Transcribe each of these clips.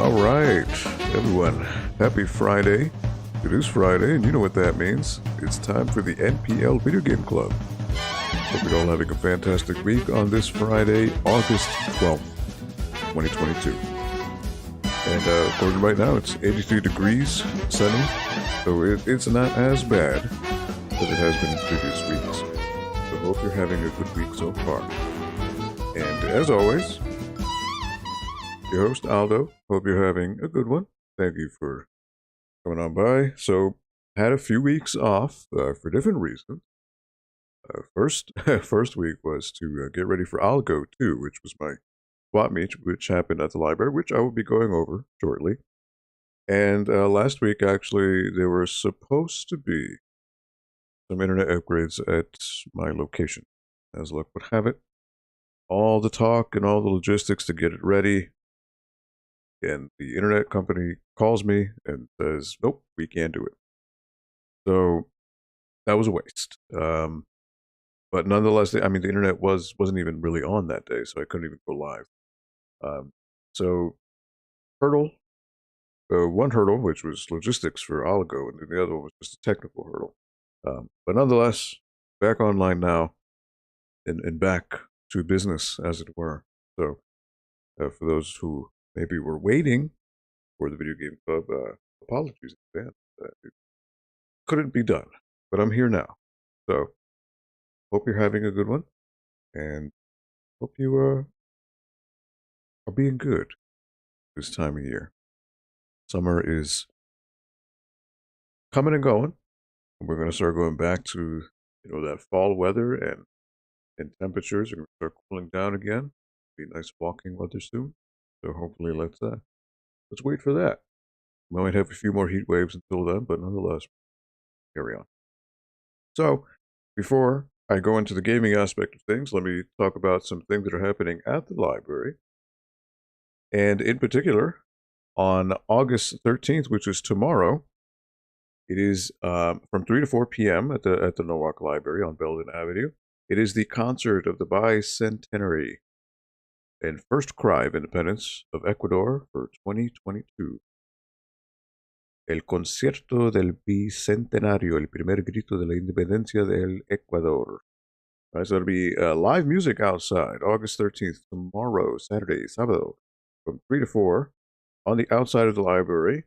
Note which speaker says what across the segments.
Speaker 1: Alright, everyone, happy Friday. It is Friday, and you know what that means. It's time for the NPL Video Game Club. Hope you're all having a fantastic week on this Friday, August 12th, 2022. And according to right now, it's 83 degrees, sunny, so it's not as bad as it has been in previous weeks. So hope you're having a good week so far. And as always, your host Aldo. Hope you're having a good one. Thank you for coming on by. So, had a few weeks off for different reasons. First week was to get ready for Aldo 2, which was my swap meet, which happened at the library, which I will be going over shortly. And last week, actually, there were supposed to be some internet upgrades at my location. As luck would have it, all the talk and all the logistics to get it ready, and the internet company calls me and says, nope, we can't do it. So that was a waste. But nonetheless, the internet wasn't even really on that day, so I couldn't even go live. So hurdle, one hurdle, which was logistics for Algo, and the other one was just a technical hurdle. But nonetheless, back online now, and back to business, as it were. So for those who maybe we're waiting for the Video Game Club. Apologies in advance. It couldn't be done, but I'm here now. So, hope you're having a good one, and hope you are being good this time of year. Summer is coming and going, and we're going to start going back to that fall weather, and temperatures are going to start cooling down again. Be nice walking weather soon. So hopefully let's wait for that. We might have a few more heat waves until then, but nonetheless, carry on. So, before I go into the gaming aspect of things, let me talk about some things that are happening at the library. And in particular, on August 13th, which is tomorrow, it is from 3 to 4 p.m. at the Norwalk Library on Belden Avenue. It is the concert of the bicentenary and first cry of independence of Ecuador for 2022. El concierto del bicentenario, el primer grito de la independencia del Ecuador. Right, so it'll be live music outside, August 13th, tomorrow, Saturday, sábado, from 3 to 4 on the outside of the library.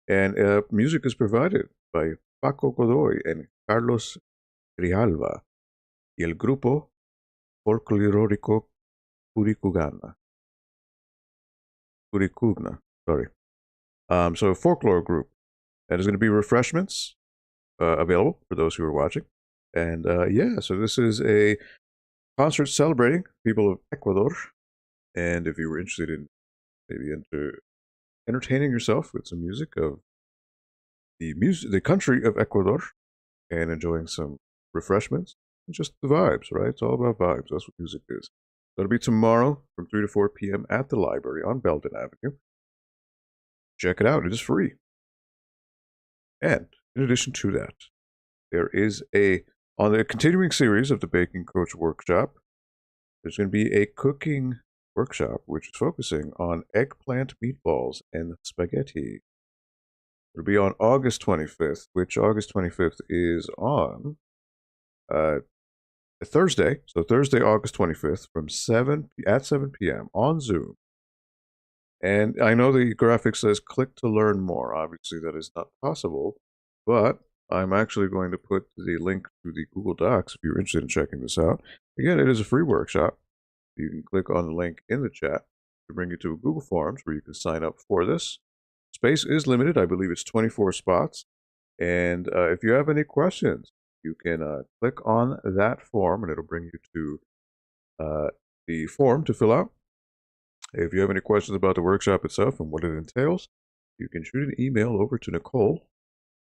Speaker 1: And music is provided by Paco Godoy and Carlos Grijalva y el grupo folclórico Curicugna, sorry. So a folklore group. And there's going to be refreshments available for those who are watching. And so this is a concert celebrating people of Ecuador. And if you were interested in maybe into entertaining yourself with some music of the country of Ecuador, and enjoying some refreshments, just the vibes, right? It's all about vibes. That's what music is. That'll be tomorrow from 3 to 4 p.m. at the library on Belden Avenue. Check it out. It is free. And in addition to that, there is on the continuing series of the Baking Coach Workshop, there's going to be a cooking workshop which is focusing on eggplant meatballs and spaghetti. It'll be on August 25th, which August 25th is on Thursday. So Thursday, August 25th from 7 p.m. on Zoom. And I know the graphic says click to learn more. Obviously, that is not possible, but I'm actually going to put the link to the Google Docs if you're interested in checking this out. Again, it is a free workshop. You can click on the link in the chat to bring you to Google Forms where you can sign up for this. Space is limited. I believe it's 24 spots. And if you have any questions, you can click on that form and it'll bring you to the form to fill out. If you have any questions about the workshop itself and what it entails, you can shoot an email over to Nicole,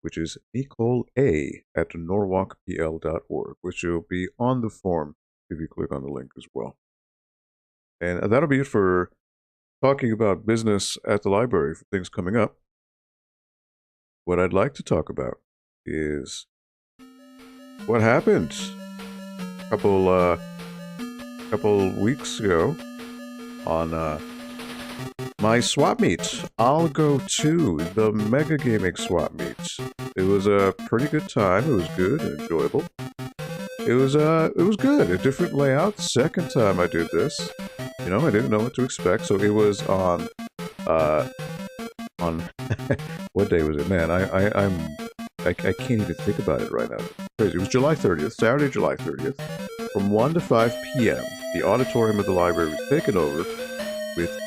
Speaker 1: which is nicolea@norwalkpl.org, which will be on the form if you click on the link as well. And that'll be it for talking about business at the library for things coming up. What I'd like to talk about is what happened a couple weeks ago on my swap meet, Algo 2, the Mega Gaming swap meet. It was a pretty good time. It was good and enjoyable. It was good. A different layout. Second time I did this. You know, I didn't know what to expect. So it was on what day was it? Man, I can't even think about it right now. It's crazy. It was July 30th, Saturday, July 30th, from 1 to 5 p.m. The auditorium of the library was taken over with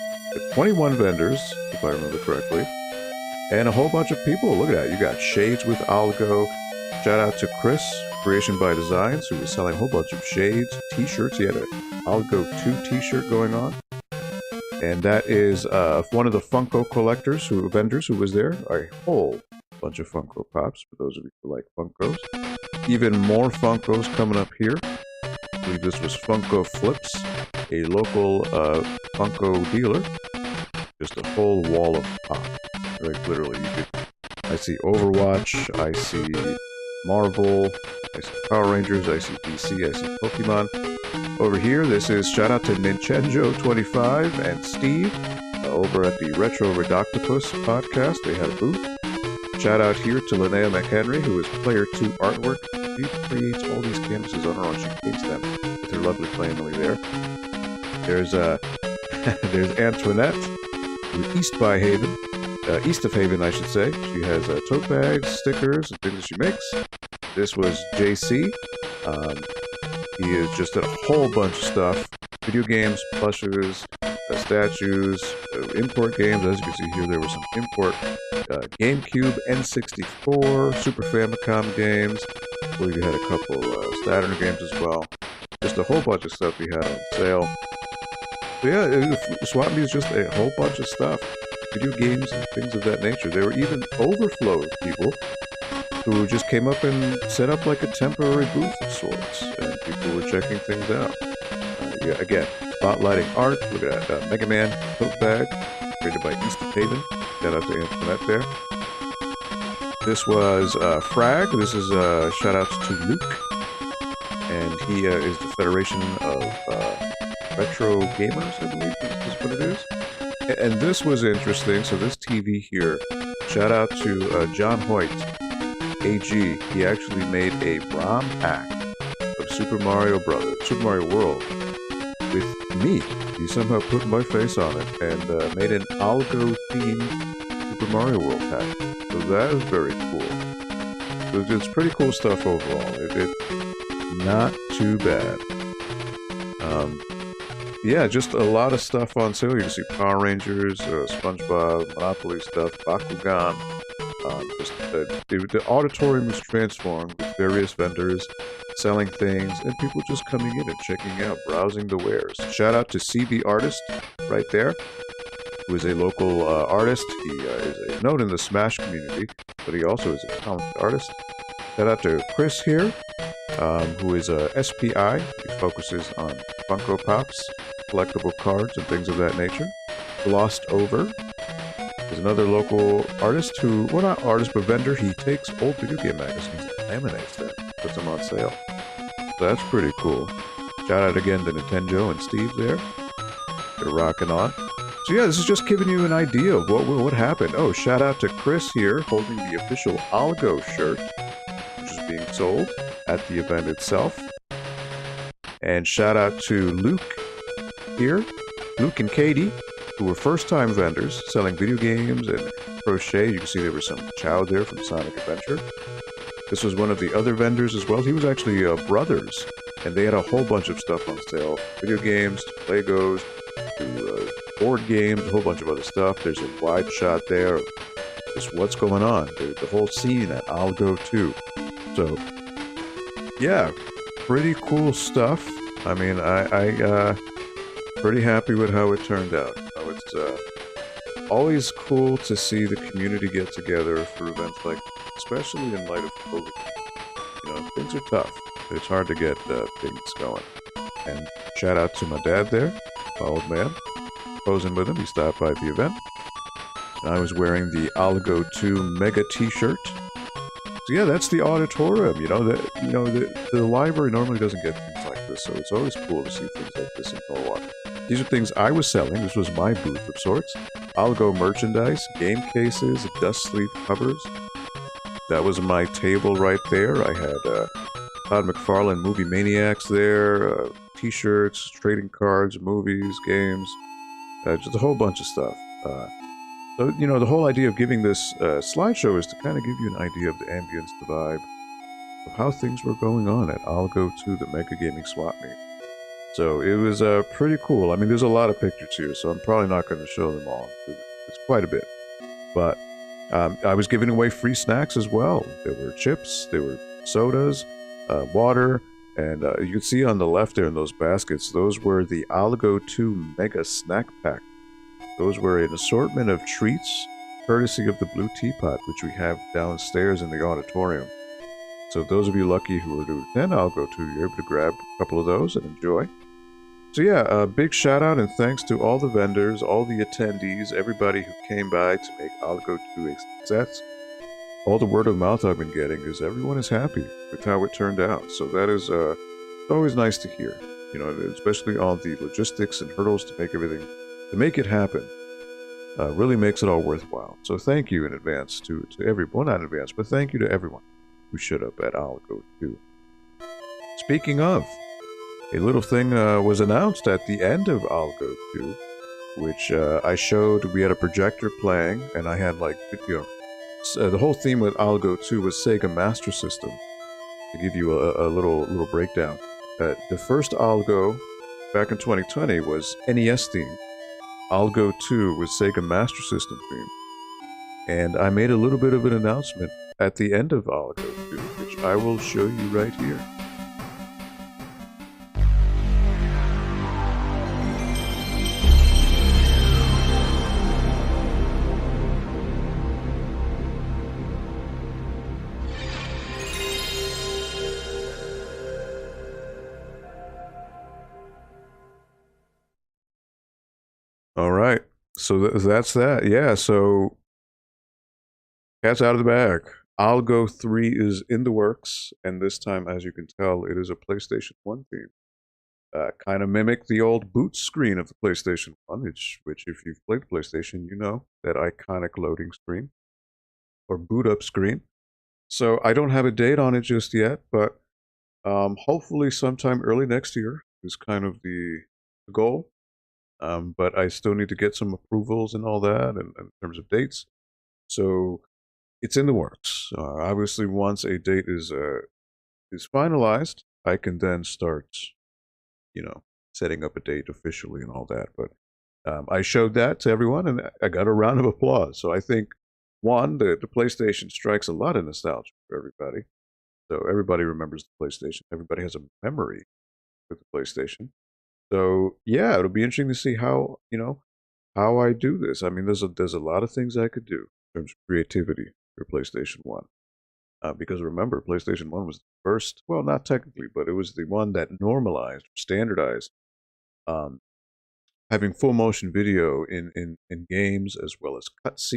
Speaker 1: 21 vendors, if I remember correctly, and a whole bunch of people. Look at that. You got Shades with Algo. Shout out to Chris, Creation by Designs, who was selling a whole bunch of shades, t-shirts. He had a Algo 2 t-shirt going on. And that is one of the Funko vendors who was there. A whole bunch of Funko Pops, for those of you who like Funkos. Even more Funkos coming up here. I believe this was Funko Flips, a local Funko dealer. Just a whole wall of pop. Like literally, I see Overwatch, I see Marvel, I see Power Rangers, I see DC, I see Pokemon. Over here, this is shout out to Nintenjo25 and Steve over at the Retro Redoctopus podcast. They had a booth. Shout out here to Linnea McHenry, who is Player 2 artwork. She creates all these canvases on her own. She paints them with her lovely family there. There's there's Antoinette, who's east of Haven, I should say. She has tote bags, stickers, and things that she makes. This was JC. He has just done a whole bunch of stuff. Video games, plushes, statues, import games. As you can see here, there were some import GameCube, N64, Super Famicom games. I believe he had a couple Saturn games as well. Just a whole bunch of stuff he had on sale. So yeah, Swap Meet is just a whole bunch of stuff. Video games and things of that nature. There were even overflow of people who just came up and set up like a temporary booth of sorts, and people were checking things out. Yeah, again, spotlighting art. Look at that Mega Man tote bag, created by East of Haven. Shout out to Antoinette there. This was Frag. This is shout outs to Luke, and he is the Federation of Retro Gamers, I believe is what it is. And this was interesting. So this TV here, shout out to John Hoyt, AG. He actually made a ROM pack of Super Mario World with me. He somehow put my face on it and made an Algo themed Super Mario World pack. So that is very cool. So it's pretty cool stuff overall. It's not too bad. Yeah, just a lot of stuff on sale. You can see Power Rangers, SpongeBob, Monopoly stuff, Bakugan. The auditorium was transformed with various vendors selling things and people just coming in and checking out, browsing the wares. Shout out to CB Artist right there, who is a local artist. He is known in the Smash community, but he also is a talented artist. Shout out to Chris here, who is a SPI. He focuses on Funko Pops, collectible cards, and things of that nature. Glossed Over is another local artist who, well, not artist, but vendor. He takes old video game magazines and laminates them, puts them on sale. So that's pretty cool. Shout out again to Nintendo and Steve there. They're rocking on. So yeah, this is just giving you an idea of what happened. Oh, shout out to Chris here, holding the official Algo shirt, which is being sold at the event itself. And shout out to Luke here, Luke and Katie, who were first-time vendors selling video games and crochet. You can see there was some Chow there from Sonic Adventure. This was one of the other vendors as well. He was actually brothers, and they had a whole bunch of stuff on sale. Video games, Legos, to board games, a whole bunch of other stuff. There's a wide shot there of just what's going on. The whole scene at Algo 2. So, yeah, pretty cool stuff. I mean, I pretty happy with how it turned out. It's always cool to see the community get together for events like, especially in light of COVID. You know, things are tough. It's hard to get things going. And shout out to my dad there, my old man, posing with him. He stopped by the event. And I was wearing the Algo 2 Mega T-shirt. So yeah, that's the auditorium. The library normally doesn't get things like this, so it's always cool to see things like this in Milwaukee. These are things I was selling. This was my booth of sorts. Algo merchandise, game cases, dust sleeve covers. That was my table right there. I had Todd McFarlane Movie Maniacs there, t-shirts, trading cards, movies, games, just a whole bunch of stuff. So, you know, the whole idea of giving this slideshow is to kind of give you an idea of the ambience, the vibe, of how things were going on at Algo 2, the Mega Gaming Swap Meet. So it was pretty cool. I mean, there's a lot of pictures here, so I'm probably not going to show them all. It's quite a bit. But I was giving away free snacks as well. There were chips, there were sodas, water, and you can see on the left there in those baskets, those were the Algo 2 Mega Snack Pack. Those were an assortment of treats, courtesy of the Blue Teapot, which we have downstairs in the auditorium. So those of you lucky who are to attend Algo 2, you're able to grab a couple of those and enjoy. So yeah, a big shout out and thanks to all the vendors, all the attendees, everybody who came by to make Algo 2 a success. All the word of mouth I've been getting is everyone is happy with how it turned out. So that is always nice to hear. You know, especially all the logistics and hurdles to make it happen. Really makes it all worthwhile. So thank you in advance to everyone, not in advance, but thank you to everyone who showed up at Algo 2. Speaking of, a little thing was announced at the end of Algo 2, which I showed. We had a projector playing, and I had, like, you know, the whole theme with Algo 2 was Sega Master System. To give you a little breakdown, the first Algo back in 2020 was NES theme. Algo 2 was Sega Master System theme. And I made a little bit of an announcement at the end of Algo 2, which I will show you right here. All right, so that's that. Yeah, so cat's out of the bag. Algo 3 is in the works, and this time, as you can tell, it is a PlayStation 1 theme. Kind of mimic the old boot screen of the PlayStation 1, which if you've played PlayStation, you know, that iconic loading screen, or boot up screen. So I don't have a date on it just yet, but hopefully sometime early next year is kind of the goal. But I still need to get some approvals and all that in terms of dates. So it's in the works. Obviously, once a date is finalized, I can then start, you know, setting up a date officially and all that. But I showed that to everyone, and I got a round of applause. So I think, one, the PlayStation strikes a lot of nostalgia for everybody. So everybody remembers the PlayStation. Everybody has a memory with the PlayStation. So yeah, it'll be interesting to see how, you know, how I do this. I mean, there's a lot of things I could do in terms of creativity for PlayStation 1. Because remember, PlayStation 1 was the first, well, not technically, but it was the one that normalized, standardized, um, having full motion video in games, as well as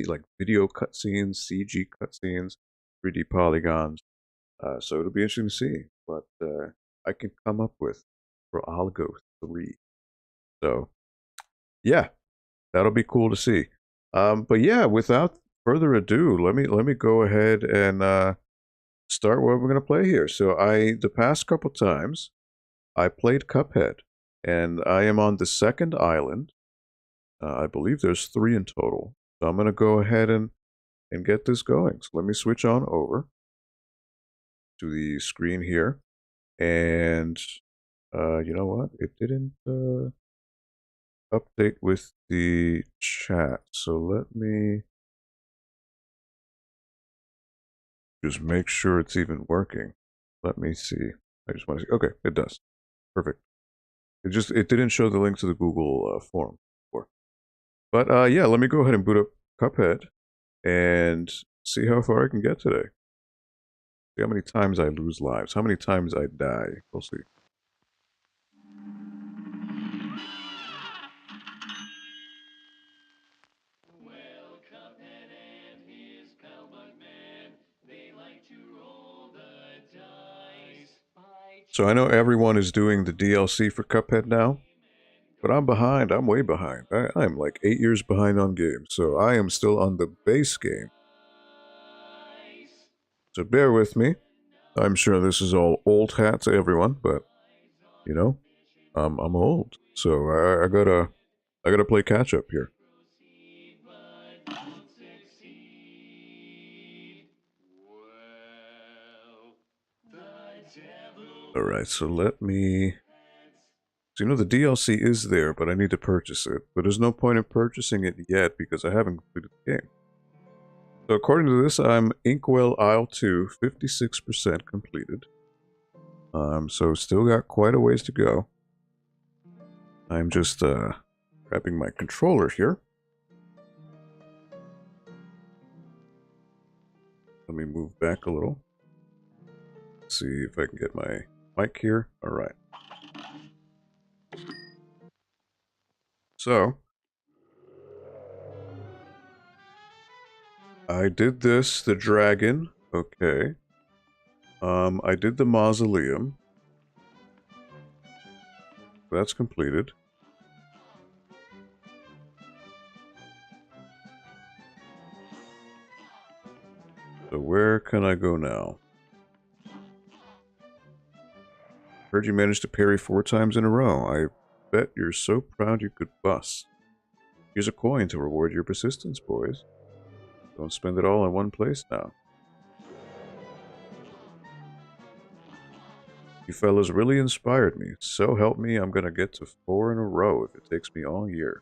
Speaker 1: like video cutscenes, CG cutscenes, 3D polygons. So it'll be interesting to see what I can come up with for Algo 3. So yeah, that'll be cool to see. But yeah, without further ado, let me go ahead and start what we're gonna play here. So the past couple times I played Cuphead, and I am on the second island. I believe there's 3 in total. So I'm gonna go ahead and get this going. So let me switch on over to the screen here, and you know what? It didn't update with the chat. So let me just make sure it's even working. Let me see. I just want to see. Okay, it does. Perfect. It didn't show the link to the Google form before. But yeah, let me go ahead and boot up Cuphead and see how far I can get today. See how many times I lose lives, how many times I die. We'll see.
Speaker 2: Well, Cuphead and his pal Bugman, they like to roll the dice.
Speaker 1: So I know everyone is doing the DLC for Cuphead now. But I'm behind. I'm way behind. I'm like 8 years behind on games, so I am still on the base game. So bear with me. I'm sure this is all old hat to everyone, but you know, I'm old, so I gotta play catch up here. All right, so let me. So you know the DLC is there, but I need to purchase it. But there's no point in purchasing it yet because I haven't completed the game. So according to this, I'm Inkwell Isle 2, 56% completed. So still got quite a ways to go. I'm just grabbing my controller here. Let me move back a little. See if I can get my mic here. All right. So I did this, the dragon. Okay. I did the mausoleum. That's completed. So where can I go now? Heard you managed to parry 4 times in a row. I bet you're so proud you could bust. Here's a coin to reward your persistence, boys. Don't spend it all in one place now. You fellas really inspired me. So help me, I'm gonna get to 4 in a row if it takes me all year.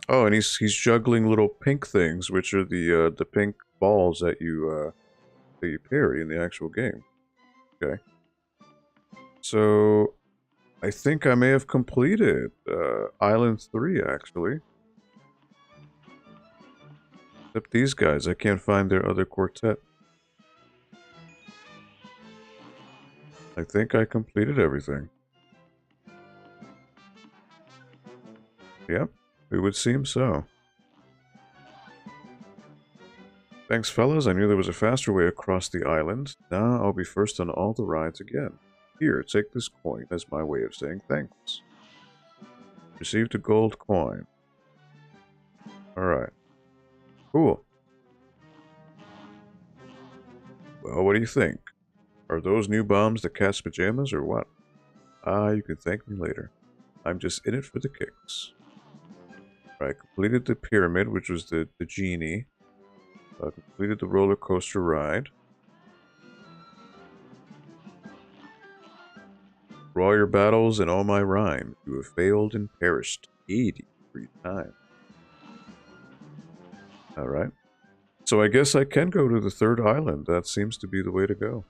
Speaker 1: Oh, and he's juggling little pink things, which are the pink balls that you parry in the actual game. Okay. So I think I may have completed Island 3 actually. Except these guys, I can't find their other quartet. I think I completed everything. Yep, it would seem so. Thanks, fellas. I knew there was a faster way across the island. Now I'll be first on all the rides again. Here, take this coin as my way of saying thanks. Received a gold coin. Alright. Cool. Well, what do you think? Are those new bombs the cat's pajamas or what? Ah, you can thank me later. I'm just in it for the kicks. Right, completed the pyramid, which was the genie. Completed the roller coaster ride. For all your battles and all my rhyme, you have failed and perished 83 times. Alright. So I guess I can go to the third island. That seems to be the way to go.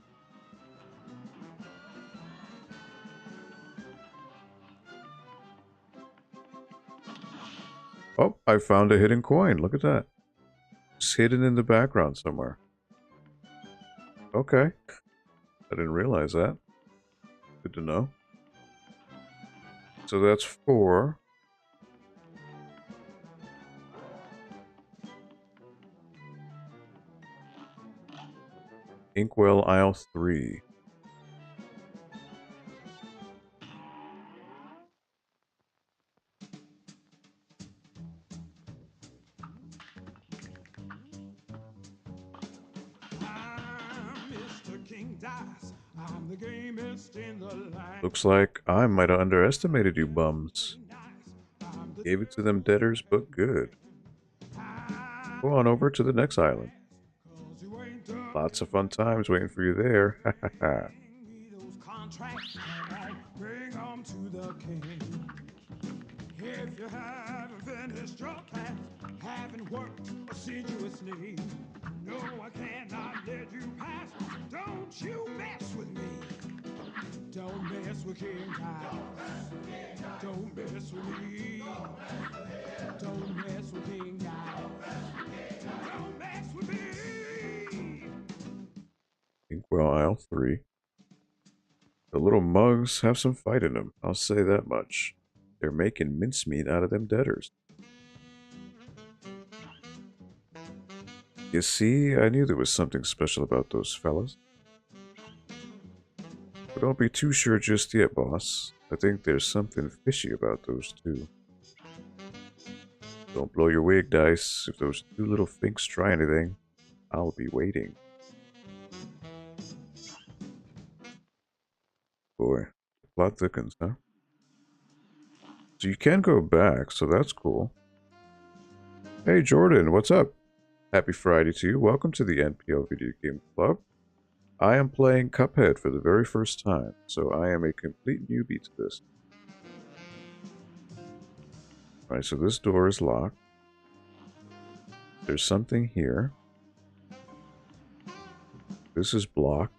Speaker 1: Oh, I found a hidden coin. Look at that. It's hidden in the background somewhere. Okay. I didn't realize that. Good to know. So that's 4. Inkwell Isle 3. Looks like I might have underestimated you bums. Gave it to them debtors, but good. Go on over to the next island. Lots of fun times waiting for you there. Ha ha ha. If you haven't finished your task, haven't worked assiduously, no, I cannot let you pass. Don't you mess with me. Don't mess with King Giles. Don't mess with me. Don't mess with King Giles. Don't mess with me. Inkwell Isle 3. The little mugs have some fight in them, I'll say that much. They're making mincemeat out of them debtors. You see, I knew there was something special about those fellas. But don't be too sure just yet, boss. I think there's something fishy about those two. Don't blow your wig, Dice. If those two little finks try anything, I'll be waiting. Boy, plot thickens, huh? So you can go back, so that's cool. Hey Jordan, what's up? Happy Friday to you. Welcome to the NPL Video Game Club. I am playing Cuphead for the very first time, so I am a complete newbie to this. Alright, so this door is locked. There's something here. This is blocked.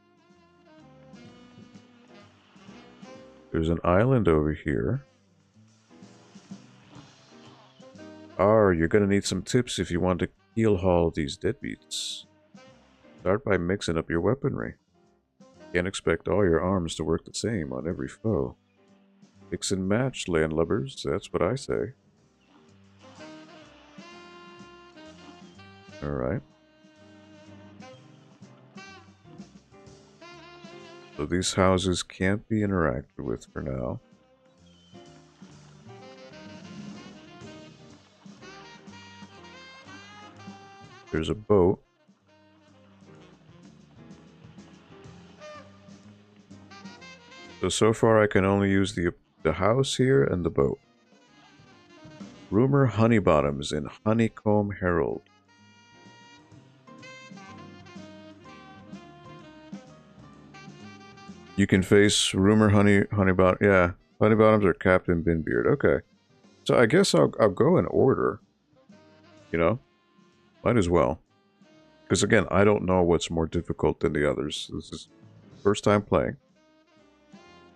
Speaker 1: There's an island over here. Oh, you're gonna need some tips if you want to keel haul these deadbeats. Start by mixing up your weaponry. Can't expect all your arms to work the same on every foe. Mix and match, landlubbers, that's what I say. Alright. So these houses can't be interacted with for now. There's a boat. So far I can only use the house here and the boat. Rumor Honeybottoms in Honeycomb Herald. You can face Rumor Honeybottom. Yeah, Honeybottoms or Captain Brinybeard. Okay. So I guess I'll go in order. You know? Might as well. Because again, I don't know what's more difficult than the others. This is first time playing.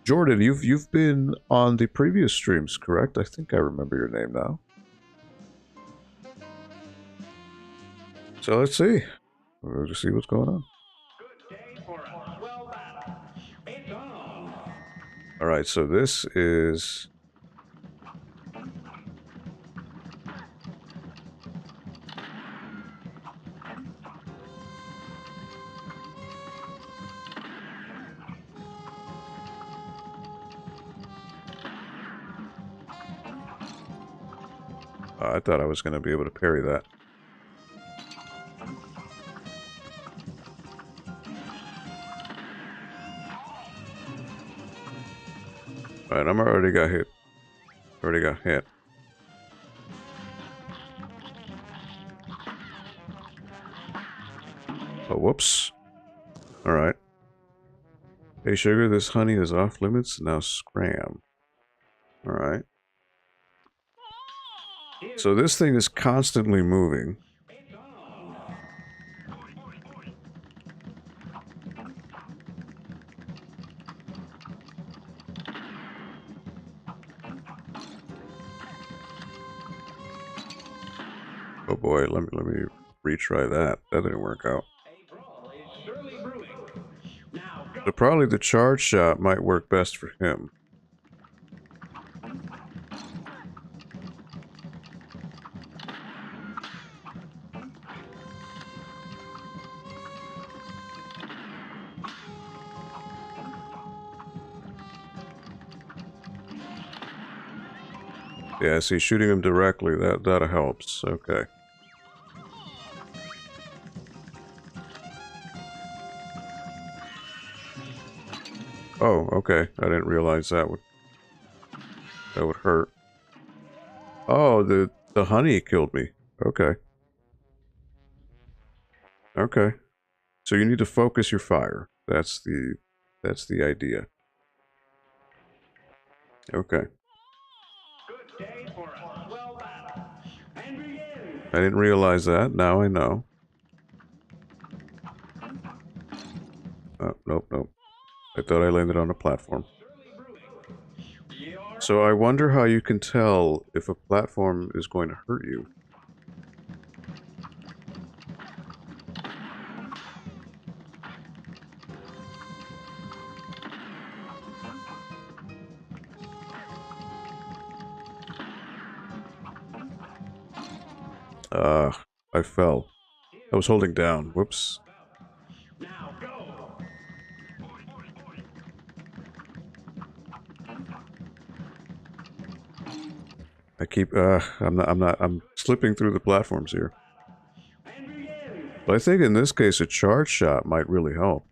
Speaker 1: Jordan, you've been on the previous streams, correct? I think I remember your name now. So let's see. We'll just see what's going on. Alright, so this is... I thought I was going to be able to parry that. Alright, I'm already got hit. Already got hit. Oh, whoops. Alright. Hey, sugar, this honey is off limits. Now scram. Alright. So this thing is constantly moving. Oh boy, let me retry that. That didn't work out. So probably the charge shot might work best for him. Yeah, see, shooting him directly, that helps. Okay. Oh, okay. I didn't realize that would hurt. Oh, the honey killed me. Okay. Okay. So you need to focus your fire. That's the idea. Okay. I didn't realize that. Now I know. Oh, nope, nope. I thought I landed on a platform. So I wonder how you can tell if a platform is going to hurt you. I fell. I was holding down. Whoops. I keep, I'm slipping through the platforms here. But I think in this case, a charge shot might really help.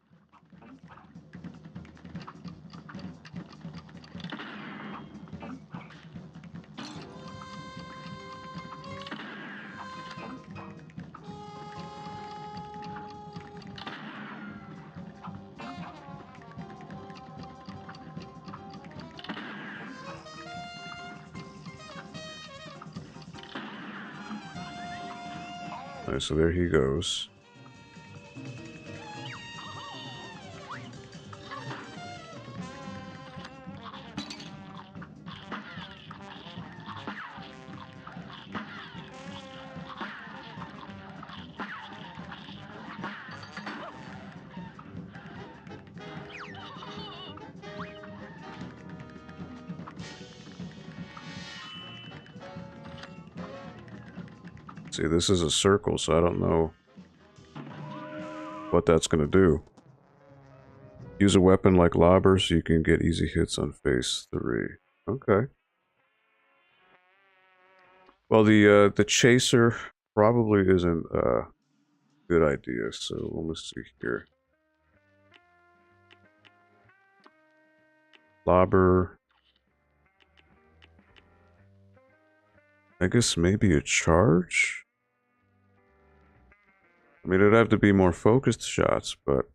Speaker 1: Alright, so there he goes. See, this is a circle, so I don't know what that's going to do. Use a weapon like lobber so you can get easy hits on phase 3. Okay. Well, the chaser probably isn't a good idea, so let me see here. Lobber. I guess maybe a charge? I mean, it'd have to be more focused shots, but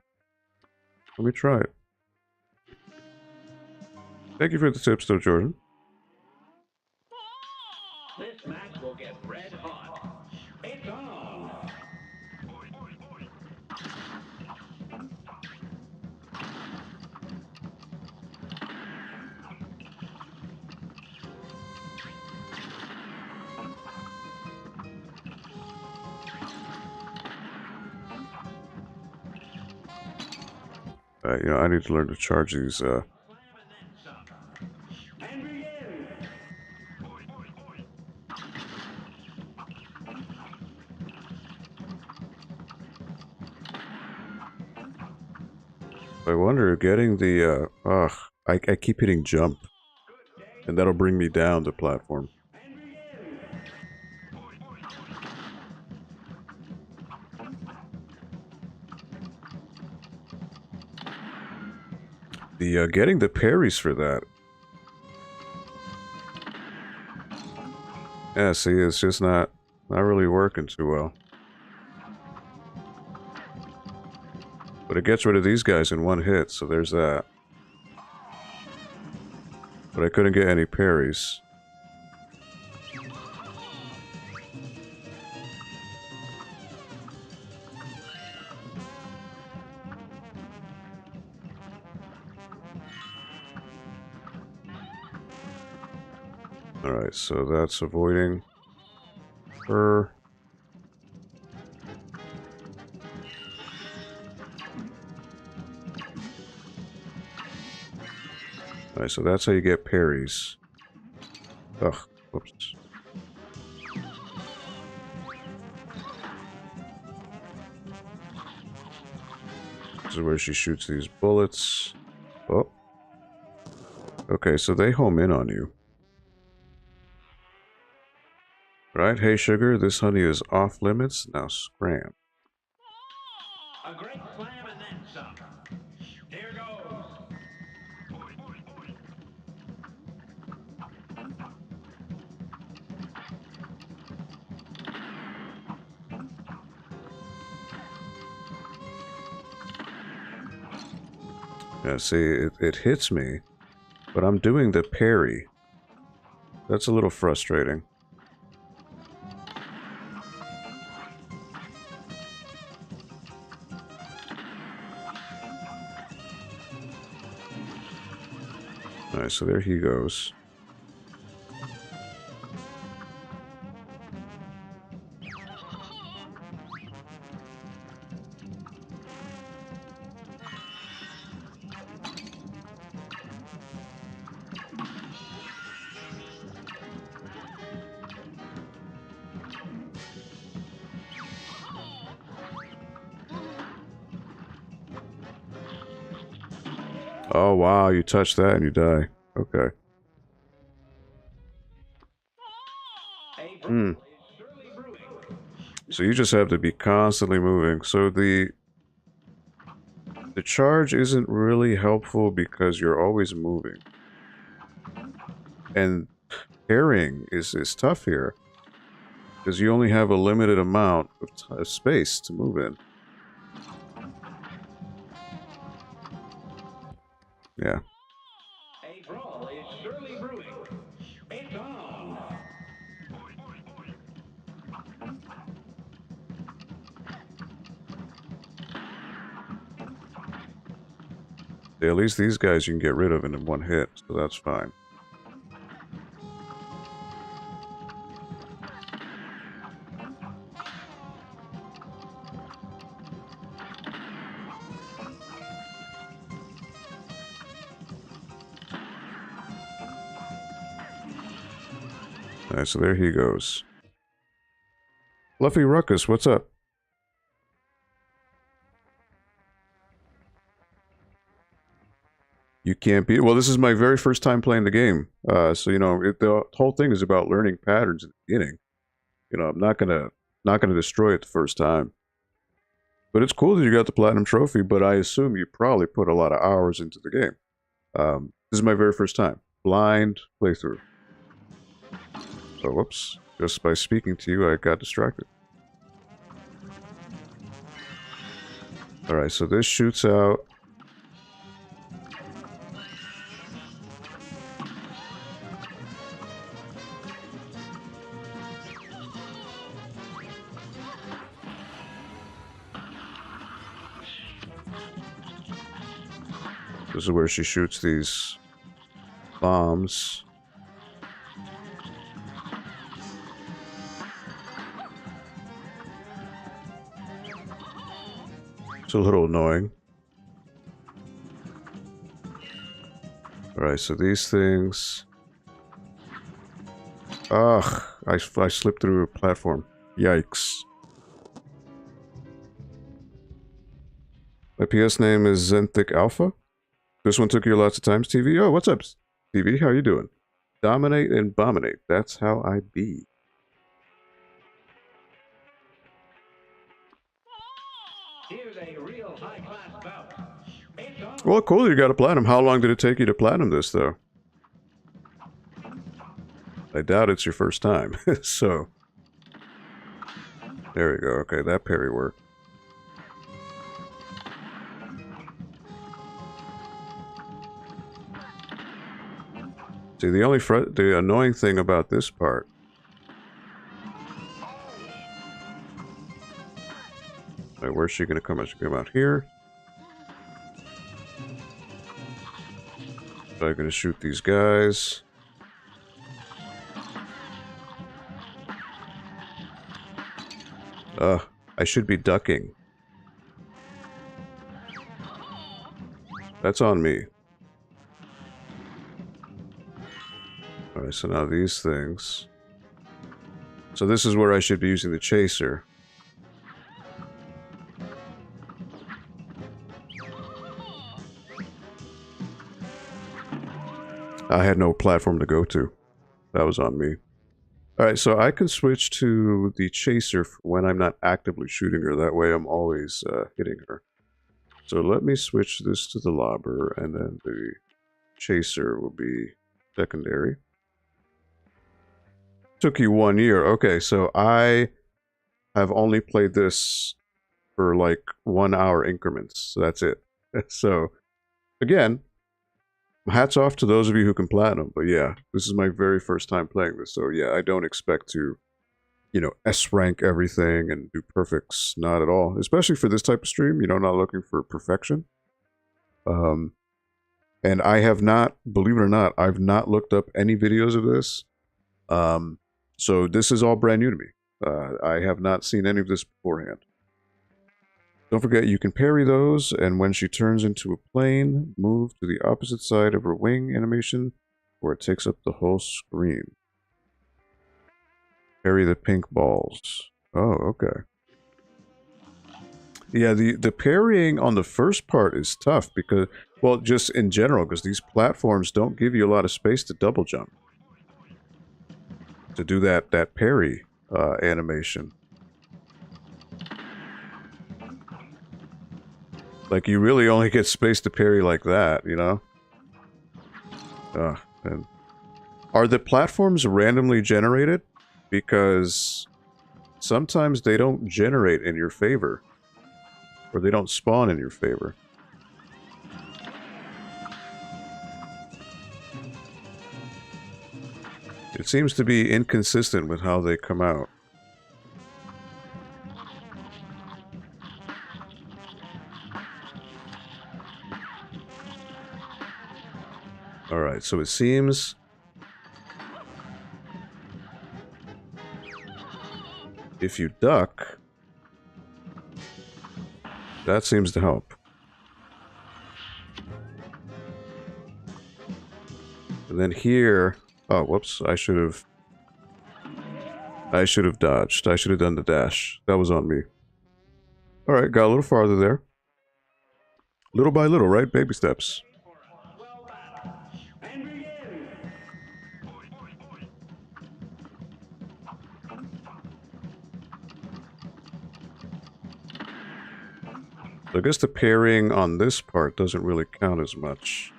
Speaker 1: let me try it. Thank you for the tips, though, Jordan.
Speaker 2: This match will get red hot. It's on.
Speaker 1: You know, I need to learn to charge these, I wonder, getting the, I keep hitting jump. And that'll bring me down the platform. The, getting the parries for that. Yeah, see, it's just not really working too well. But it gets rid of these guys in one hit, so there's that. But I couldn't get any parries. Alright, so that's avoiding her. Alright, so that's how you get parries. Ugh, whoops. This is where she shoots these bullets. Oh. Okay, so they home in on you. Right, hey sugar, this honey is off limits, now scram.
Speaker 2: A great slam and then some. Here goes.
Speaker 1: Yeah, see, it hits me, but I'm doing the parry. That's a little frustrating. Alright, so there he goes. Oh wow, you touch that and you die. Okay. Hmm. So you just have to be constantly moving. So the charge isn't really helpful because you're always moving. And parrying is tough here. Because you only have a limited amount of space to move in. Yeah.
Speaker 2: A brawl is surely brewing. It's on.
Speaker 1: Yeah, at least these guys you can get rid of in one hit, so that's fine. Alright, so there he goes. Fluffy Ruckus, what's up? You can't beat. Well, this is my very first time playing the game, so you know the whole thing is about learning patterns in the beginning. You know, I'm not gonna destroy it the first time. But it's cool that you got the platinum trophy. But I assume you probably put a lot of hours into the game. This is my very first time blind playthrough. So whoops! Just by speaking to you, I got distracted. All right, so this shoots out. This is where she shoots these bombs. It's a little annoying. Alright, so these things... Ugh, I slipped through a platform. Yikes. My PS name is Zenthic Alpha. This one took you lots of times, TV. Oh, what's up, TV? How you doing? Dominate and bominate. That's how I be.
Speaker 2: Here's a real high-class bout. It's on.
Speaker 1: Well, cool, you got a platinum. How long did it take you to platinum this, though? I doubt it's your first time, so... There we go. Okay, that parry worked. See, the annoying thing about this part... Right, where's she gonna come out? She come out here. So I'm gonna shoot these guys. I should be ducking. That's on me. Alright, so now these things. So this is where I should be using the chaser. I had no platform to go to. That was on me. Alright, so I can switch to the chaser when I'm not actively shooting her. That way I'm always hitting her. So let me switch this to the lobber, and then the chaser will be secondary. Took you 1 year. Okay, so I have only played this for like 1 hour increments. So that's it. So, again, hats off to those of you who can platinum. But yeah, this is my very first time playing this. So yeah, I don't expect to, you know, S-rank everything and do perfects. Not at all. Especially for this type of stream, you know, not looking for perfection. And I have not, believe it or not, I've not looked up any videos of this. So this is all brand new to me. I have not seen any of this beforehand. Don't forget, you can parry those, and when she turns into a plane, move to the opposite side of her wing animation, where it takes up the whole screen. Parry the pink balls. Oh, okay. Yeah, the parrying on the first part is tough because, well, just in general, because these platforms don't give you a lot of space to double jump. to do that parry animation. Like, you really only get space to parry like that, you know? And are the platforms randomly generated? Because sometimes they don't generate in your favor. Or they don't spawn in your favor. It seems to be inconsistent with how they come out. Alright, so it seems... if you duck... that seems to help. And then here... oh, whoops, I should have dodged. I should have done the dash. That was on me. Alright, got a little farther there. Little by little, right? Baby steps. So I guess the parrying on this part doesn't really count as much.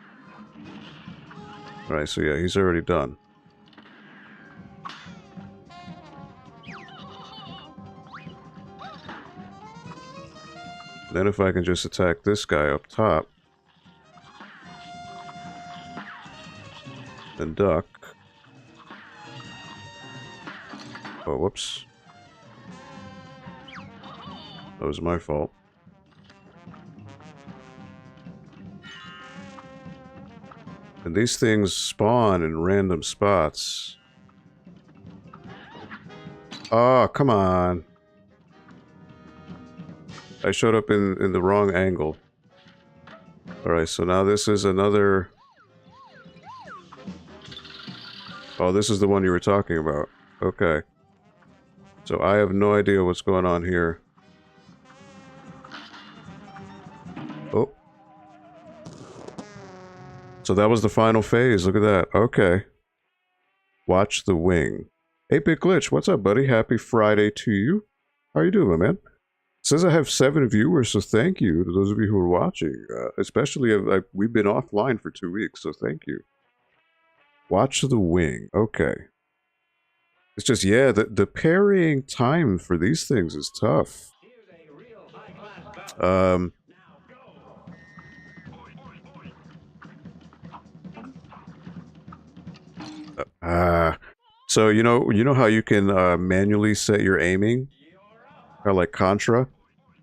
Speaker 1: Alright, so yeah, he's already done. Then if I can just attack this guy up top. And duck. Oh, whoops. That was my fault. And these things spawn in random spots. Oh, come on. I showed up in the wrong angle. Alright, so now this is another... oh, this is the one you were talking about. Okay. So I have no idea what's going on here. Oh. So that was the final phase. Look at that. Okay. Watch the wing. Hey, Big Glitch. What's up, buddy? Happy Friday to you. How you doing, my man? Says I have 7 viewers, so thank you to those of you who are watching. Especially, we've been offline for 2 weeks, so thank you. Watch the wing. Okay. It's just, yeah, the parrying time for these things is tough. So you know how you can manually set your aiming? Kind of like Contra?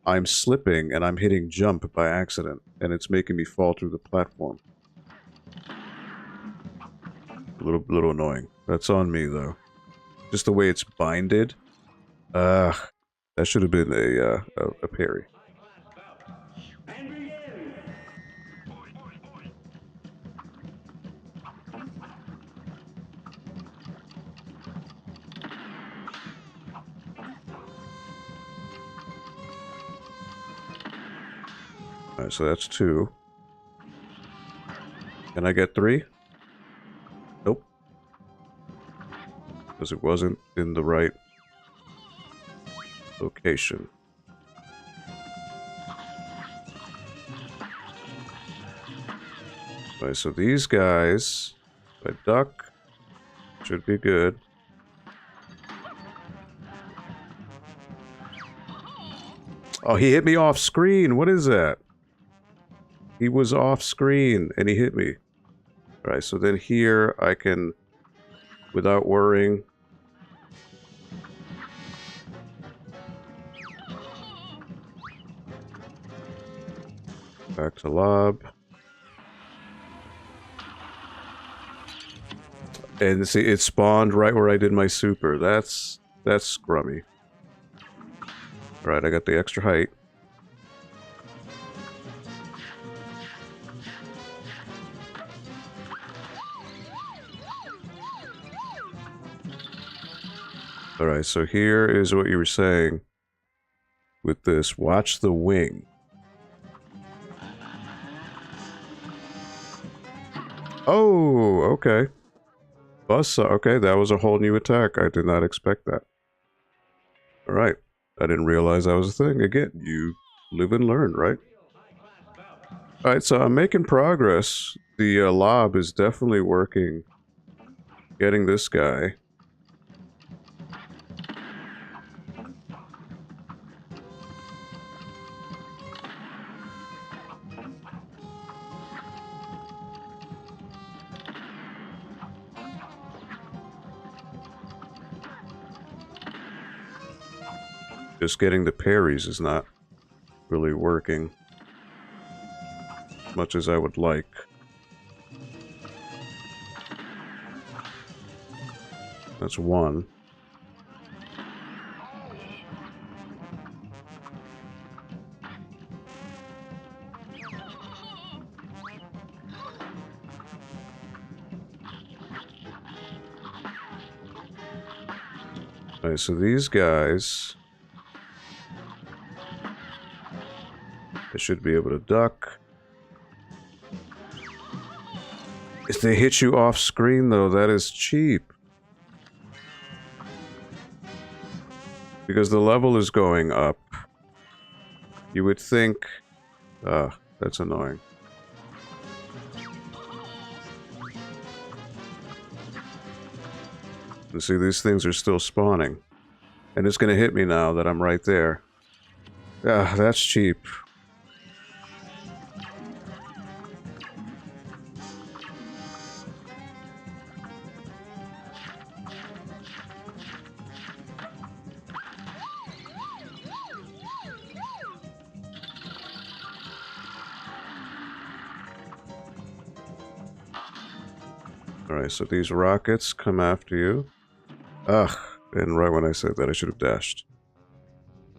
Speaker 1: I'm slipping and I'm hitting jump by accident, and it's making me fall through the platform. A little annoying. That's on me though. Just the way it's binded. That should have been a parry. Alright, so that's 2. Can I get 3? Nope. Because it wasn't in the right location. Alright, so these guys, if I duck, should be good. Oh, he hit me off screen. What is that? He was off screen and he hit me. Alright, so then here I can, without worrying, back to lob. And see, it spawned right where I did my super. That's scrummy. Alright, I got the extra height. Alright, so here is what you were saying with this. Watch the wing. Oh, okay. Buzzsaw. Okay, that was a whole new attack. I did not expect that. Alright. I didn't realize that was a thing. Again, you live and learn, right? Alright, so I'm making progress. The lob is definitely working. Getting this guy. Just getting the parries is not really working as much as I would like. That's one. Alright, so these guys... I should be able to duck. If they hit you off screen, though, that is cheap. Because the level is going up. You would think... Ah, that's annoying. You see, these things are still spawning. And it's gonna hit me now that I'm right there. Ah, that's cheap. Alright, so these rockets come after you. Ugh, and right when I said that, I should have dashed.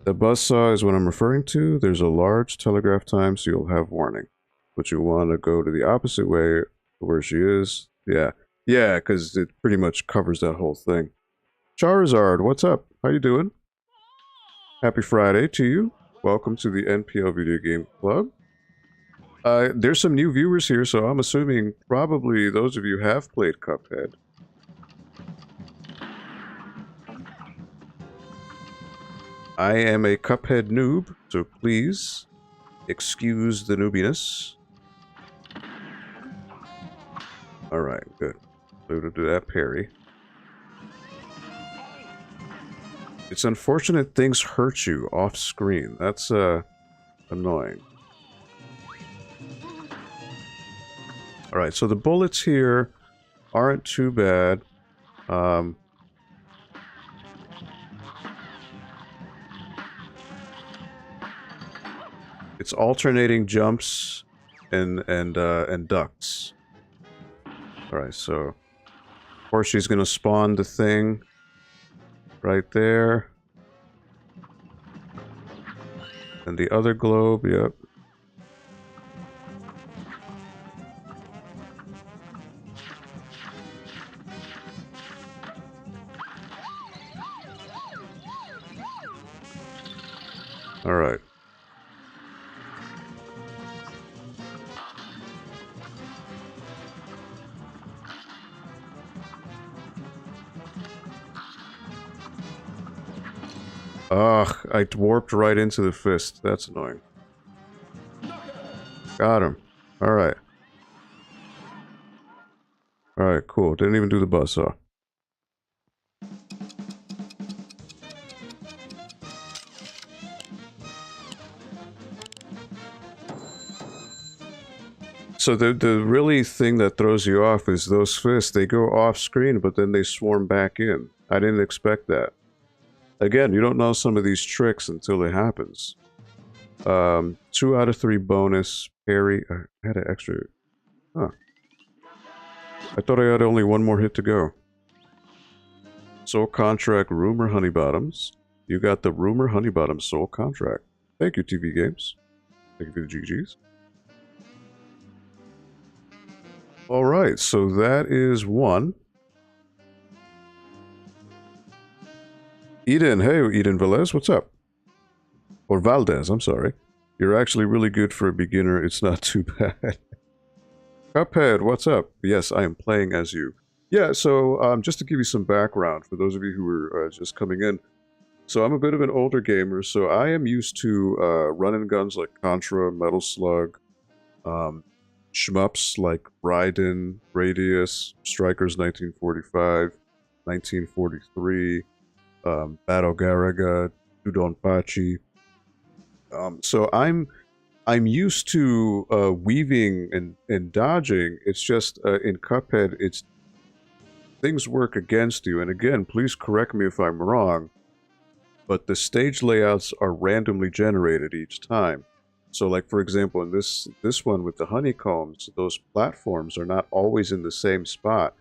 Speaker 1: The buzzsaw is what I'm referring to. There's a large telegraph time, so you'll have warning. But you want to go to the opposite way where she is. Yeah. Yeah, because it pretty much covers that whole thing. Charizard, what's up? How you doing? Happy Friday to you. Welcome to the NPL Video Game Club. There's some new viewers here, so I'm assuming probably those of you have played Cuphead. I am a Cuphead noob, so please excuse the noobiness. Alright, good. So to do that parry. It's unfortunate things hurt you off screen. That's annoying. Alright, so the bullets here aren't too bad. It's alternating jumps and ducks. Alright, so of course she's gonna spawn the thing right there. And the other globe, yep. Alright. Ugh, I warped right into the fist. That's annoying. Got him. Alright. Alright, cool. Didn't even do the buzzsaw. So the really thing that throws you off is those fists. They go off screen, but then they swarm back in. I didn't expect that. Again, you don't know some of these tricks until it happens. 2 out of 3 bonus. Parry. I had an extra... Huh. I thought I had only one more hit to go. Soul Contract, Rumor, Honeybottoms. You got the Rumor, Honeybottoms Soul Contract. Thank you, TV Games. Thank you for the GGs. Alright, so that is one. Eden, hey Eden Velez, what's up? Or Valdez, I'm sorry. You're actually really good for a beginner, it's not too bad. Cuphead, what's up? Yes, I am playing as you. Yeah, so just to give you some background for those of you who are just coming in, so I'm a bit of an older gamer, so I am used to running guns like Contra, Metal Slug, um, shmups like Raiden, Radius, Strikers 1945, 1943, Battle Garaga, Udonpachi. So I'm used to weaving and dodging. It's just in Cuphead, it's things work against you. And again, please correct me if I'm wrong, but the stage layouts are randomly generated each time. So, like for example, in this one with the honeycombs, those platforms are not always in the same spot,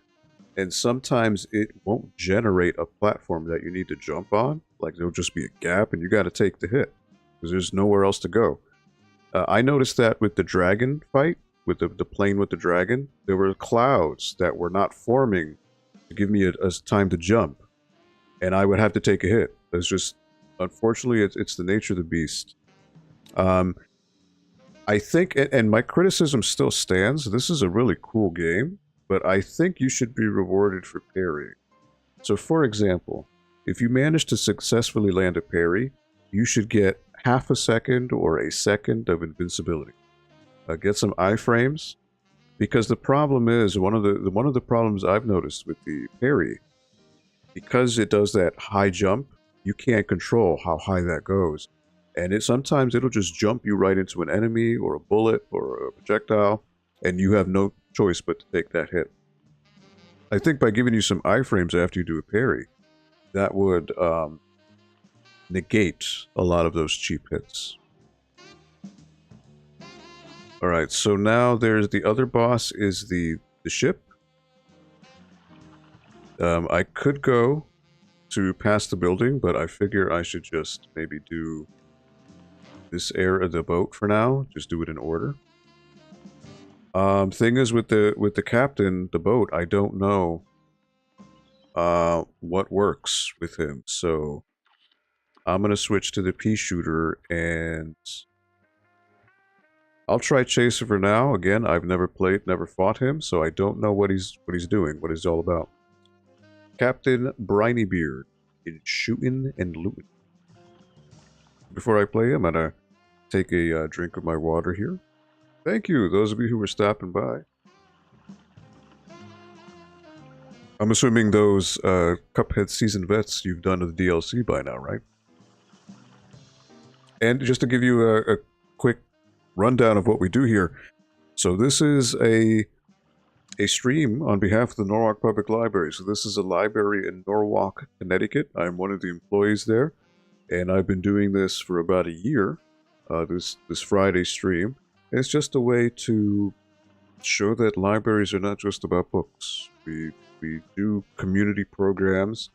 Speaker 1: and sometimes it won't generate a platform that you need to jump on. Like there'll just be a gap, and you got to take the hit because there's nowhere else to go. I noticed that with the dragon fight, with the plane with the dragon, there were clouds that were not forming to give me a time to jump, and I would have to take a hit. It's just, unfortunately, it's the nature of the beast. Um, I think, and my criticism still stands. This is a really cool game, but I think you should be rewarded for parrying. So, for example, if you manage to successfully land a parry, you should get half a second or a second of invincibility. Get some iframes, because the problem is one of the problems I've noticed with the parry, because it does that high jump, you can't control how high that goes, and sometimes it'll just jump you right into an enemy or a bullet or a projectile, and you have no choice but to take that hit. I think by giving you some iframes after you do a parry, that would negate a lot of those cheap hits. All right, so now there's the other boss is the ship. I could go to pass the building, but I figure I should just maybe do this area of the boat for now. Just do it in order. Thing is with the captain, the boat, I don't know what works with him, so I'm gonna switch to the pea shooter and I'll try Chaser for now. Again, I've never played, never fought him, so I don't know what he's doing, what he's all about. Captain Brinybeard in shooting and looting. Before I play him, I'm gonna take a drink of my water here. Thank you, those of you who were stopping by. I'm assuming those Cuphead season vets you've done the DLC by now, right? And just to give you a quick rundown of what we do here. So this is a stream on behalf of the Norwalk Public Library. So this is a library in Norwalk, Connecticut. I'm one of the employees there, and I've been doing this for about a year, this Friday stream. And it's just a way to show that libraries are not just about books. We do community programs,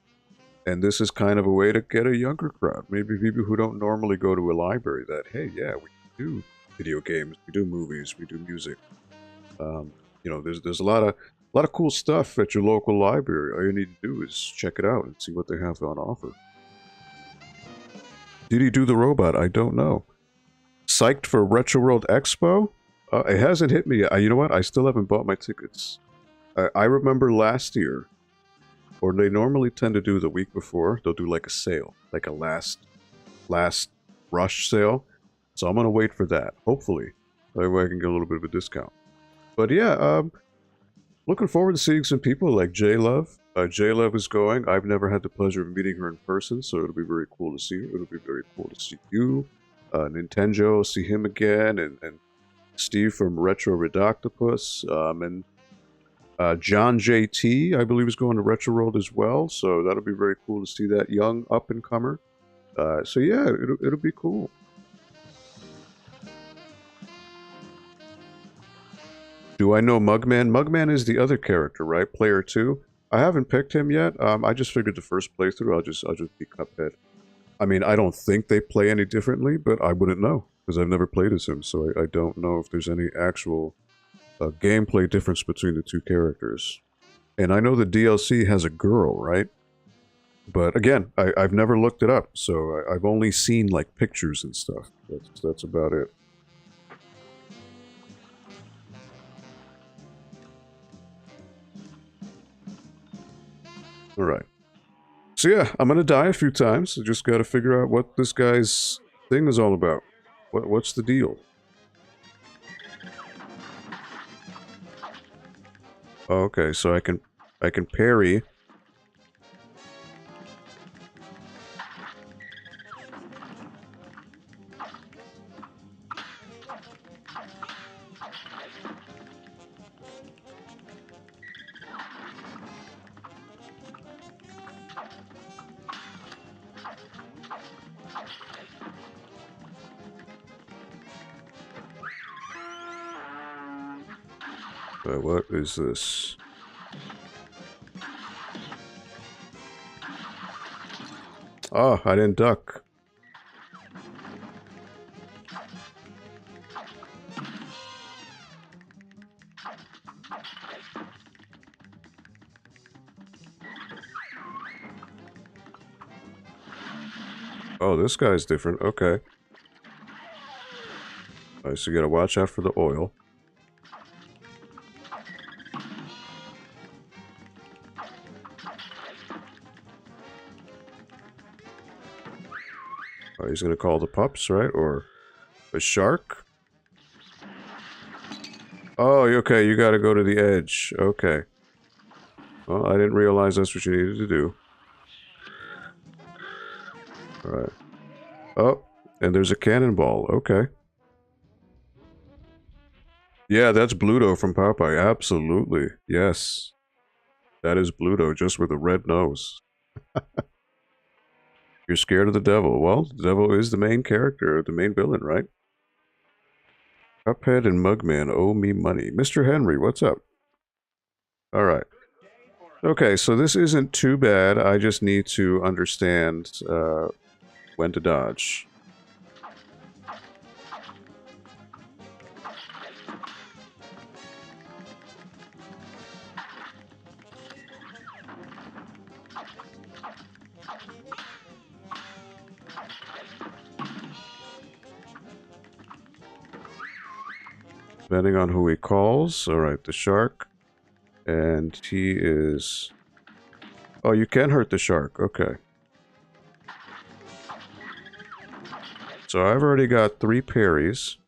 Speaker 1: and this is kind of a way to get a younger crowd, maybe people who don't normally go to a library, that, hey, yeah, we do video games, we do movies, we do music. You know, there's a lot of cool stuff at your local library. All you need to do is check it out and see what they have on offer. Did he do the robot? I don't know. Psyched for Retro World Expo? It hasn't hit me yet. You know what? I still haven't bought my tickets. I remember last year, or they normally tend to do the week before, they'll do like a sale, like a last rush sale. So I'm gonna wait for that. Hopefully, that way I can get a little bit of a discount. But yeah, looking forward to seeing some people like J-Love. J-Love is going. I've never had the pleasure of meeting her in person, so it'll be very cool to see her. It'll be very cool to see you. Nintendo, see him again, and Steve from Retro Redoctopus, and John JT, I believe, is going to Retro World as well, so that'll be very cool to see that young up-and-comer. So yeah, it'll be cool. Do I know Mugman? Mugman is the other character, right? Player 2. I haven't picked him yet. I just figured the first playthrough, I'll just be Cuphead. I mean, I don't think they play any differently, but I wouldn't know, because I've never played as him, so I don't know if there's any actual gameplay difference between the two characters. And I know the DLC has a girl, right? But again, I've never looked it up, so I've only seen like pictures and stuff. That's about it. Alright. So yeah, I'm gonna die a few times. I just gotta figure out what this guy's thing is all about. What's the deal? Oh, okay, so I can parry. What is this? Oh, I didn't duck. Oh, this guy's different. Okay. Alright, so you gotta watch out for the oil. Oh, he's gonna call the pups, right? Or a shark? Oh, okay, you gotta go to the edge. Okay. Well, I didn't realize that's what you needed to do. Alright. Oh, and there's a cannonball. Okay. Yeah, that's Bluto from Popeye. Absolutely. Yes. That is Bluto, just with a red nose. You're scared of the devil. Well, the devil is the main character, the main villain, right? Cuphead and Mugman owe me money. Mr. Henry, what's up? Alright. Okay, so this isn't too bad. I just need to understand when to dodge. Depending on who he calls. Alright, the shark. And he is... Oh, you can hurt the shark. Okay. So I've already got 3 parries.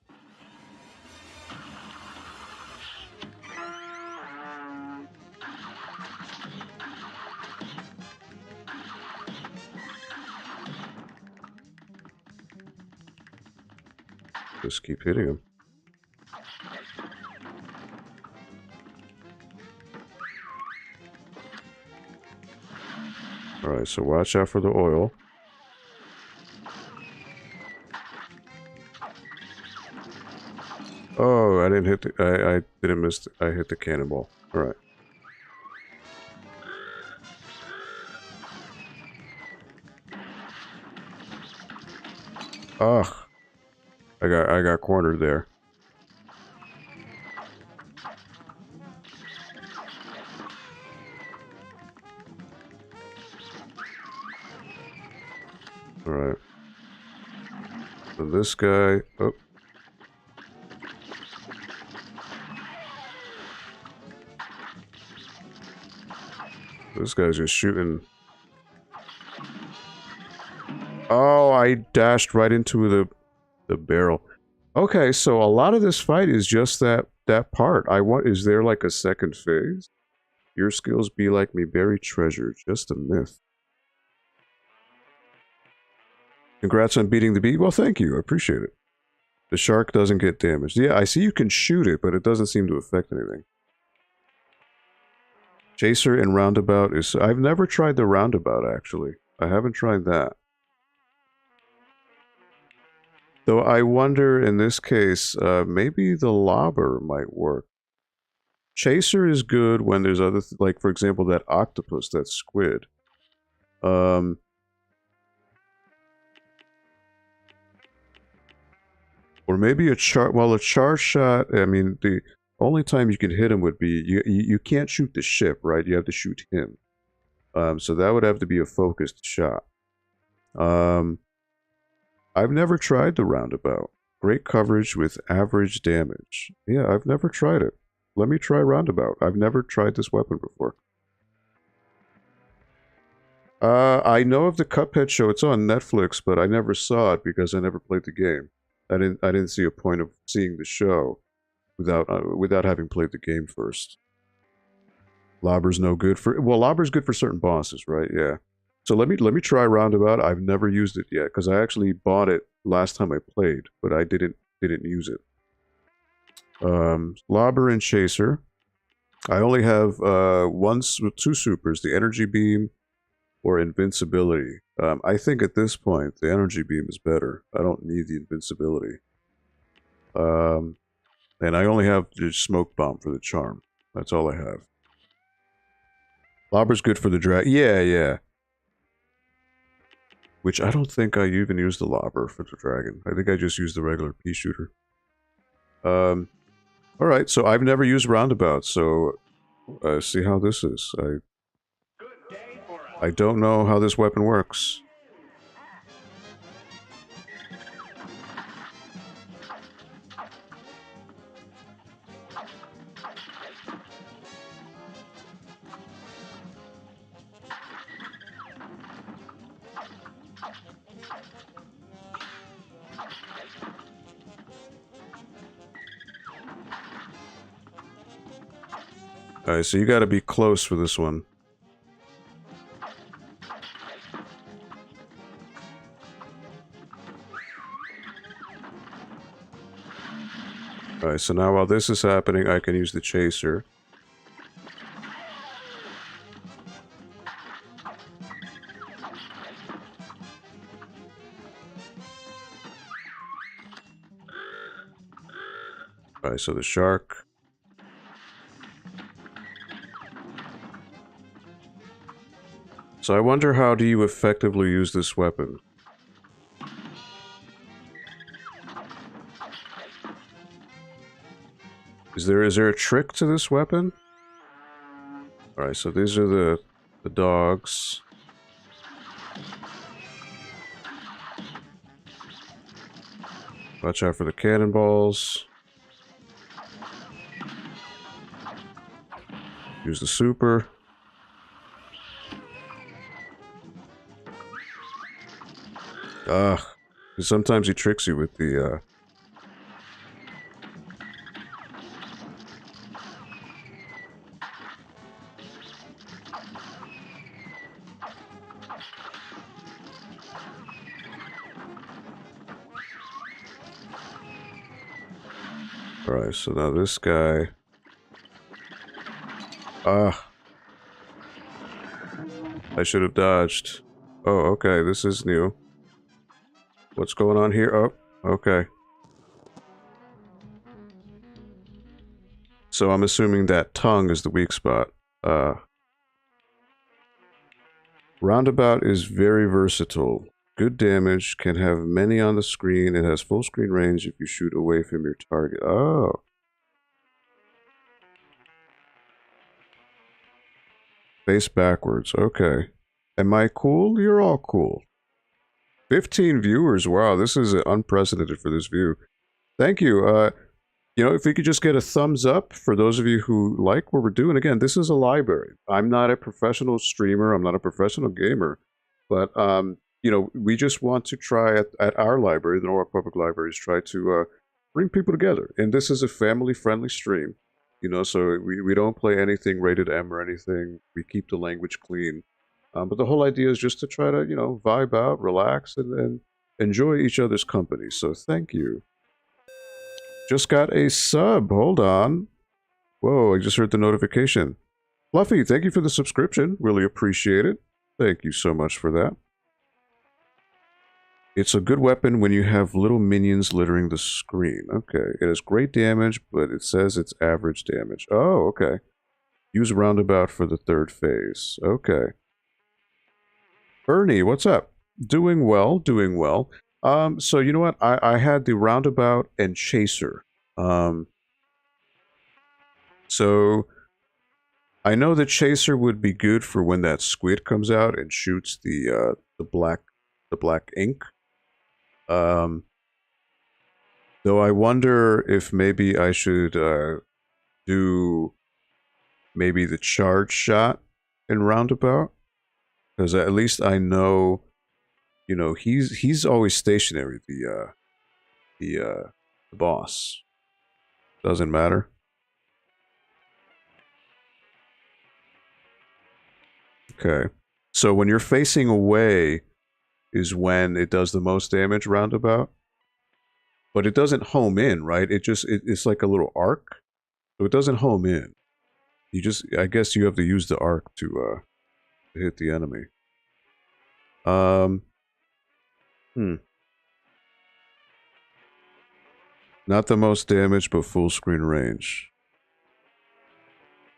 Speaker 1: Just keep hitting him. Alright, so watch out for the oil. Oh, I didn't hit the... I didn't miss... I hit the cannonball. Alright. Ugh. I got cornered there. Alright. So this guy... Oh. This guy's just shooting... Oh, I dashed right into the barrel. Okay, so a lot of this fight is just that part. Is there like a second phase? Your skills be like me buried treasure, just a myth. Congrats on beating the beat. Well, thank you. I appreciate it. The shark doesn't get damaged. Yeah, I see you can shoot it, but it doesn't seem to affect anything. Chaser and roundabout is... I've never tried the roundabout, actually. I haven't tried that. Though I wonder, in this case, maybe the lobber might work. Chaser is good when there's other... like, for example, that octopus, that squid. Or maybe a char... Well, a char shot... I mean, the only time you can hit him would be... You can't shoot the ship, right? You have to shoot him. So that would have to be a focused shot. I've never tried the roundabout. Great coverage with average damage. Yeah, I've never tried it. Let me try roundabout. I've never tried this weapon before. I know of the Cuphead show. It's on Netflix, but I never saw it because I never played the game. I didn't see a point of seeing the show without having played the game first. Lobber's no good for Lobber's good for certain bosses, right? Yeah. So let me try Roundabout. I've never used it yet because I actually bought it last time I played, but I didn't use it. Lobber and Chaser. I only have two supers: the Energy Beam or Invincibility. I think at this point the Energy Beam is better. I don't need the Invincibility. And I only have the Smoke Bomb for the charm. That's all I have. Lobber's good for the drag. Yeah, yeah. Which I don't think I even used the Lobber for the dragon. I think I just used the regular pea shooter. Alright, so I've never used Roundabout, so see how this is. I don't know how this weapon works. Alright, so you gotta be close for this one. Alright, so now while this is happening, I can use the Chaser. Alright, so the Shark. So I wonder, how do you effectively use this weapon? Is there a trick to this weapon? Alright, so these are the dogs. Watch out for the cannonballs. Use the super. Sometimes he tricks you with the, Alright, so now this guy... I should have dodged. Oh, okay, this is new. What's going on here? Oh, okay. So I'm assuming that tongue is the weak spot. Roundabout is very versatile. Good damage, can have many on the screen. It has full screen range if you shoot away from your target. Oh. Face backwards, okay. Am I cool? You're all cool. 15 viewers, wow, this is unprecedented for this view. Thank you. You know, if we could just get a thumbs up for those of you who like what we're doing. Again, this is a library. I'm not a professional streamer. I'm not a professional gamer. But, you know, we just want to try at our library, the Norwalk Public Libraries, try to bring people together. And this is a family-friendly stream. You know, so we don't play anything rated M or anything. We keep the language clean. But the whole idea is just to try to, you know, vibe out, relax, and enjoy each other's company. So thank you. Just got a sub. Hold on. Whoa, I just heard the notification. Fluffy, thank you for the subscription. Really appreciate it. Thank you so much for that. It's a good weapon when you have little minions littering the screen. Okay, it has great damage, but it says it's average damage. Oh, okay. Use Roundabout for the third phase. Okay. Ernie, what's up? Doing well, doing well. So you know what? I had the Roundabout and Chaser. So I know the Chaser would be good for when that squid comes out and shoots the black ink. Though I wonder if maybe I should do maybe the charge shot in Roundabout. Because at least I know, you know, he's always stationary. The boss doesn't matter. Okay, so when you're facing away is when it does the most damage roundabout, but it doesn't home in, right? It's like a little arc, so it doesn't home in. You just, I guess you have to use the arc to hit the enemy. Um, hmm. Not the most damage, but full screen range.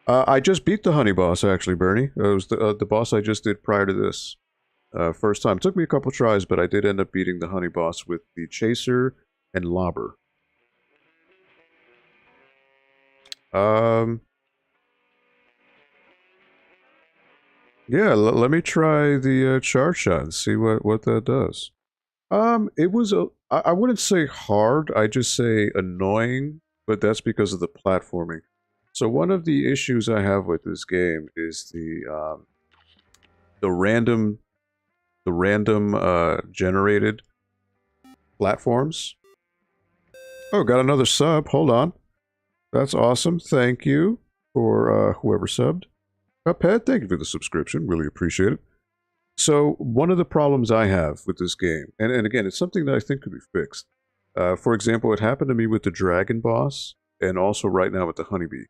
Speaker 1: I just beat the honey boss, actually, Bernie. It was the boss I just did prior to this. First time. Took me a couple tries, but I did end up beating the honey boss with the chaser and lobber. Yeah, let me try the charge shot and see what that does. It was I wouldn't say hard, I just say annoying, but that's because of the platforming. So one of the issues I have with this game is the random generated platforms. Oh, got another sub. Hold on. That's awesome. Thank you for whoever subbed. Cuphead, thank you for the subscription. Really appreciate it. So one of the problems I have with this game, and again, it's something that I think could be fixed. For example, it happened to me with the dragon boss, and also right now with the honeybee.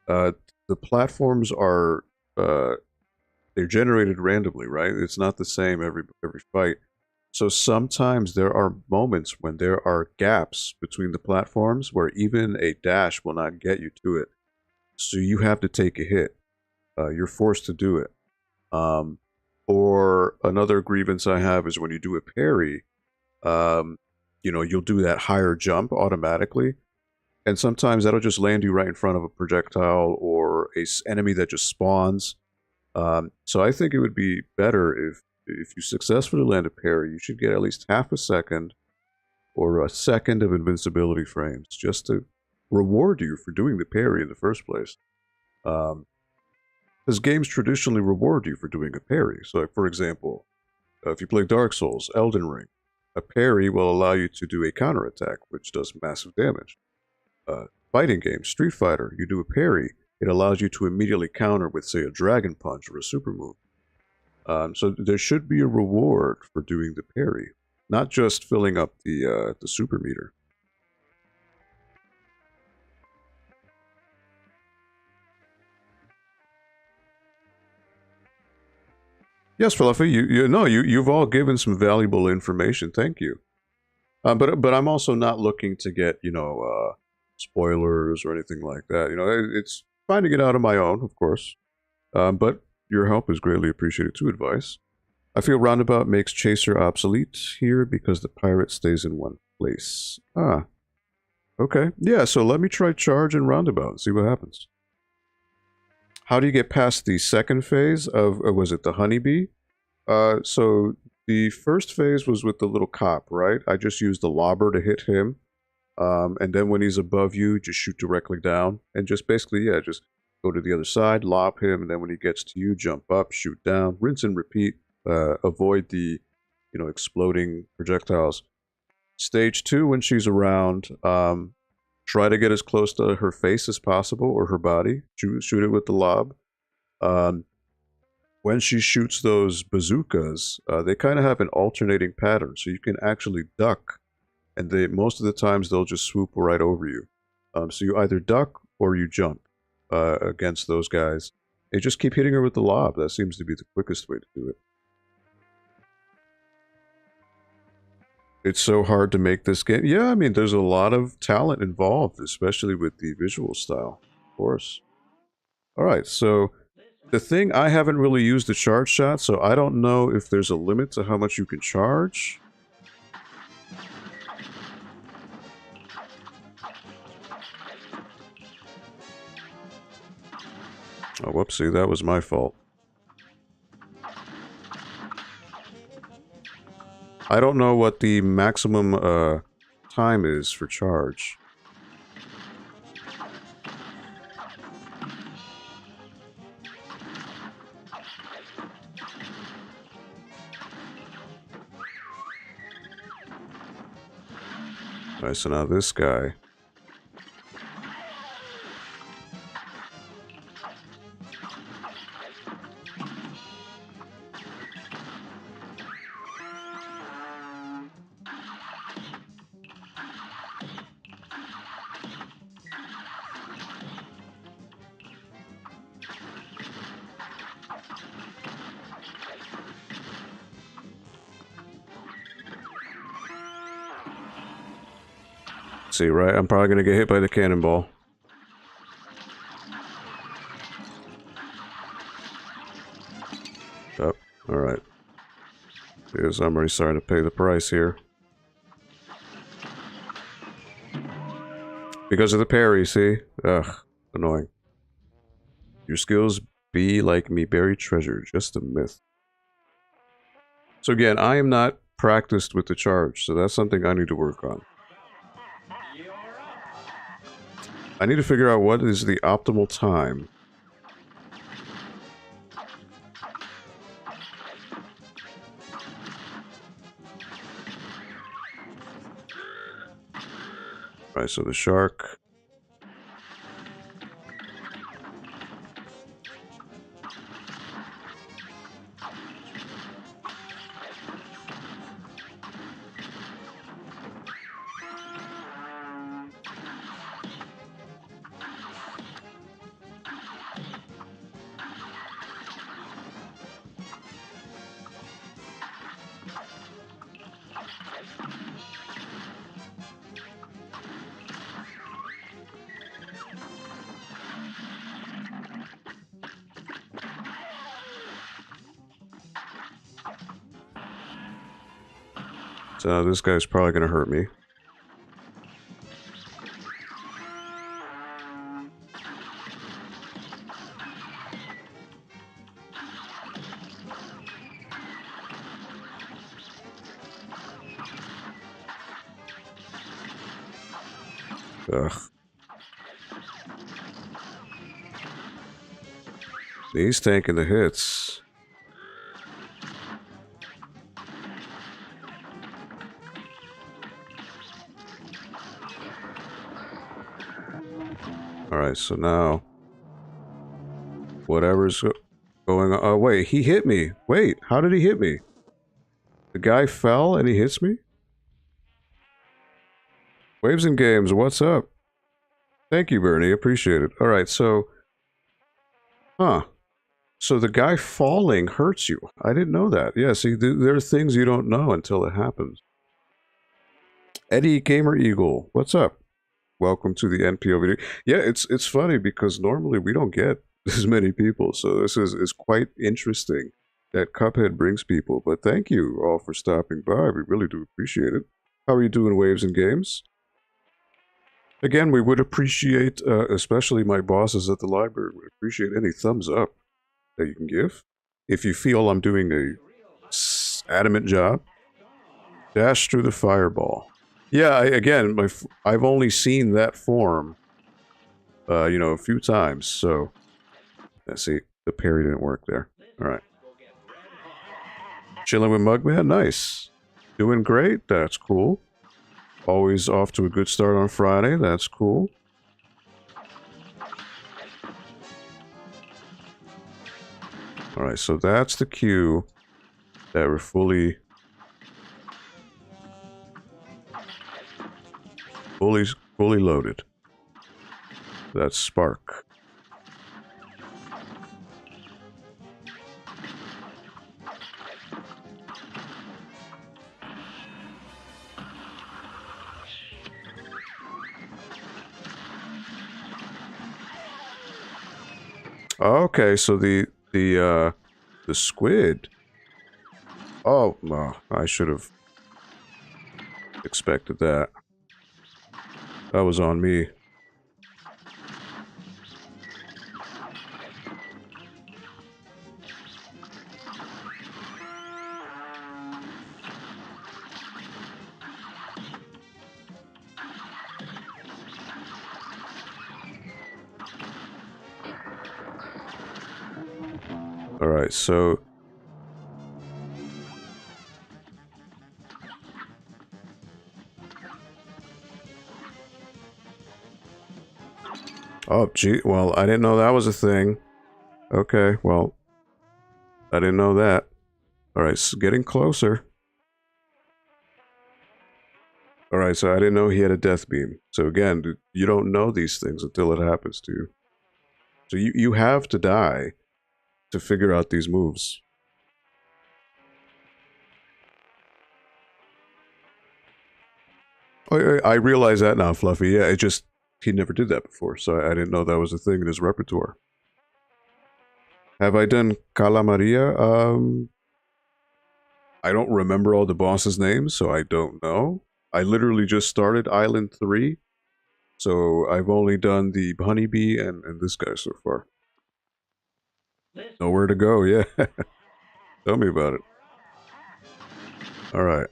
Speaker 1: The platforms are they're generated randomly, right? It's not the same every fight. So sometimes there are moments when there are gaps between the platforms where even a dash will not get you to it. So you have to take a hit. You're forced to do it. Or another grievance I have is when you do a parry, you know, you'll do that higher jump automatically. And sometimes that'll just land you right in front of a projectile or a enemy that just spawns. So I think it would be better if you successfully land a parry, you should get at least half a second or a second of invincibility frames just to reward you for doing the parry in the first place. Because games traditionally reward you for doing a parry. So, like, for example, if you play Dark Souls, Elden Ring, a parry will allow you to do a counterattack, which does massive damage. Fighting games, Street Fighter, you do a parry, it allows you to immediately counter with, say, a Dragon Punch or a super move. So there should be a reward for doing the parry, not just filling up the super meter. Yes, Fluffy, you've all given some valuable information. Thank you. But I'm also not looking to get spoilers or anything like that. You know, it's finding it out on my own, of course. But your help is greatly appreciated too. Advice. I feel Roundabout makes Chaser obsolete here because the pirate stays in one place. Ah, okay. Yeah, so let me try Charge and Roundabout and see what happens. How do you get past the second phase of, was it the honeybee? So the first phase was with the little cop, right? I just used the lobber to hit him. And then when he's above you, just shoot directly down. And just basically, yeah, just go to the other side, lob him, and then when he gets to you, jump up, shoot down, rinse and repeat. Avoid the, exploding projectiles. Stage 2, when she's around, try to get as close to her face as possible or her body. Shoot it with the lob. When she shoots those bazookas, they kind of have an alternating pattern, so you can actually duck, and most of the times they'll just swoop right over you. So you either duck or you jump against those guys. And just keep hitting her with the lob. That seems to be the quickest way to do it. It's so hard to make this game. Yeah, I mean, there's a lot of talent involved, especially with the visual style, of course. All right, so the thing, I haven't really used the charge shot, so I don't know if there's a limit to how much you can charge. Oh, whoopsie, that was my fault. I don't know what the maximum time is for charge. Alright, so now this guy. See, right? I'm probably gonna get hit by the cannonball. Oh, alright. Because I'm already starting to pay the price here. Because of the parry, see? Ugh, annoying. Your skills be like me, buried treasure, just a myth. So again, I am not practiced with the charge, so that's something I need to work on. I need to figure out what is the optimal time. Alright, so the shark. So this guy's probably gonna hurt me. Ugh. He's taking the hits. Alright, so now... whatever's going on... oh, wait, he hit me! Wait, how did he hit me? The guy fell and he hits me? Waves and Games, what's up? Thank you, Bernie, appreciate it. Alright, so... huh. So the guy falling hurts you. I didn't know that. Yeah, see, there are things you don't know until it happens. Eddie Gamer Eagle, what's up? Welcome to the NPO video. Yeah, it's funny because normally we don't get this many people, so this is quite interesting that Cuphead brings people. But thank you all for stopping by. We really do appreciate it. How are you doing, Waves and Games? Again, we would appreciate, especially my bosses at the library, would appreciate any thumbs up that you can give. If you feel I'm doing a adamant job, dash through the fireball. Yeah, again, I've only seen that form, you know, a few times, so... let's see, the parry didn't work there. Alright. Chilling with Mugman, nice. Doing great, that's cool. Always off to a good start on Friday, that's cool. Alright, so that's the cue that we're fully loaded. That's Spark. Okay, so the squid. Oh, well, I should have expected that. That was on me. Alright, so... Oh, gee. Well, I didn't know that was a thing. Okay, well, I didn't know that. Alright, so getting closer. Alright, so I didn't know he had a death beam. So again, you don't know these things until it happens to you. So you have to die to figure out these moves. Oh, I realize that now, Fluffy. Yeah, it just... He never did that before, so I didn't know that was a thing in his repertoire. Have I done Calamaria? I don't remember all the bosses' names, so I don't know. I literally just started Island 3, so I've only done the Honeybee and this guy so far. Nowhere to go, yeah. Tell me about it. Alright.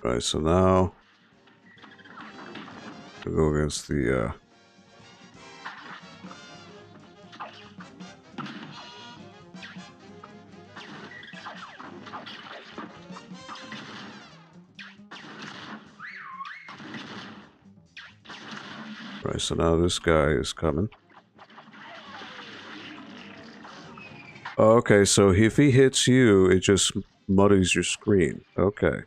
Speaker 1: Alright, so now... we'll go against the, Right, so now this guy is coming. Okay, so if he hits you, it just muddies your screen. Okay.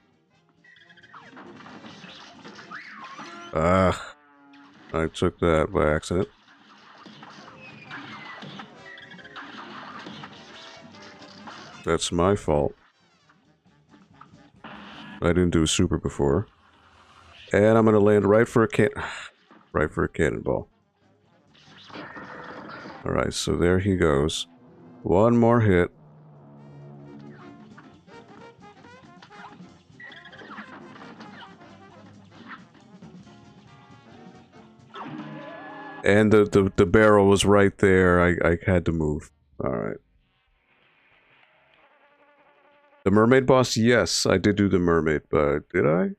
Speaker 1: Ah, I took that by accident. That's my fault. I didn't do a super before. And I'm gonna land right for a right for a cannonball. Alright, so there he goes. One more hit. And the barrel was right there. I had to move. Alright. The mermaid boss, yes, I did do the mermaid, but did I?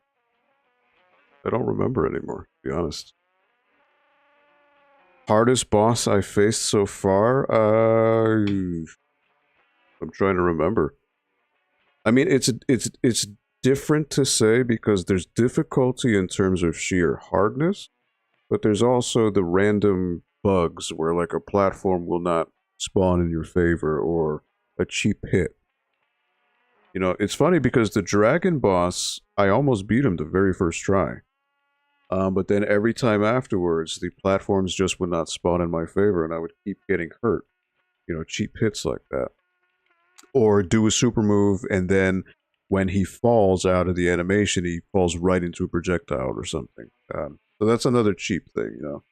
Speaker 1: I don't remember anymore, to be honest. Hardest boss I faced so far? I'm trying to remember. I mean, it's different to say because there's difficulty in terms of sheer hardness, but there's also the random bugs where like a platform will not spawn in your favor or a cheap hit. You know, it's funny because the dragon boss, I almost beat him the very first try. But then every time afterwards, the platforms just would not spawn in my favor, and I would keep getting hurt. You know, cheap hits like that. Or do a super move, and then when he falls out of the animation, he falls right into a projectile or something. So that's another cheap thing, you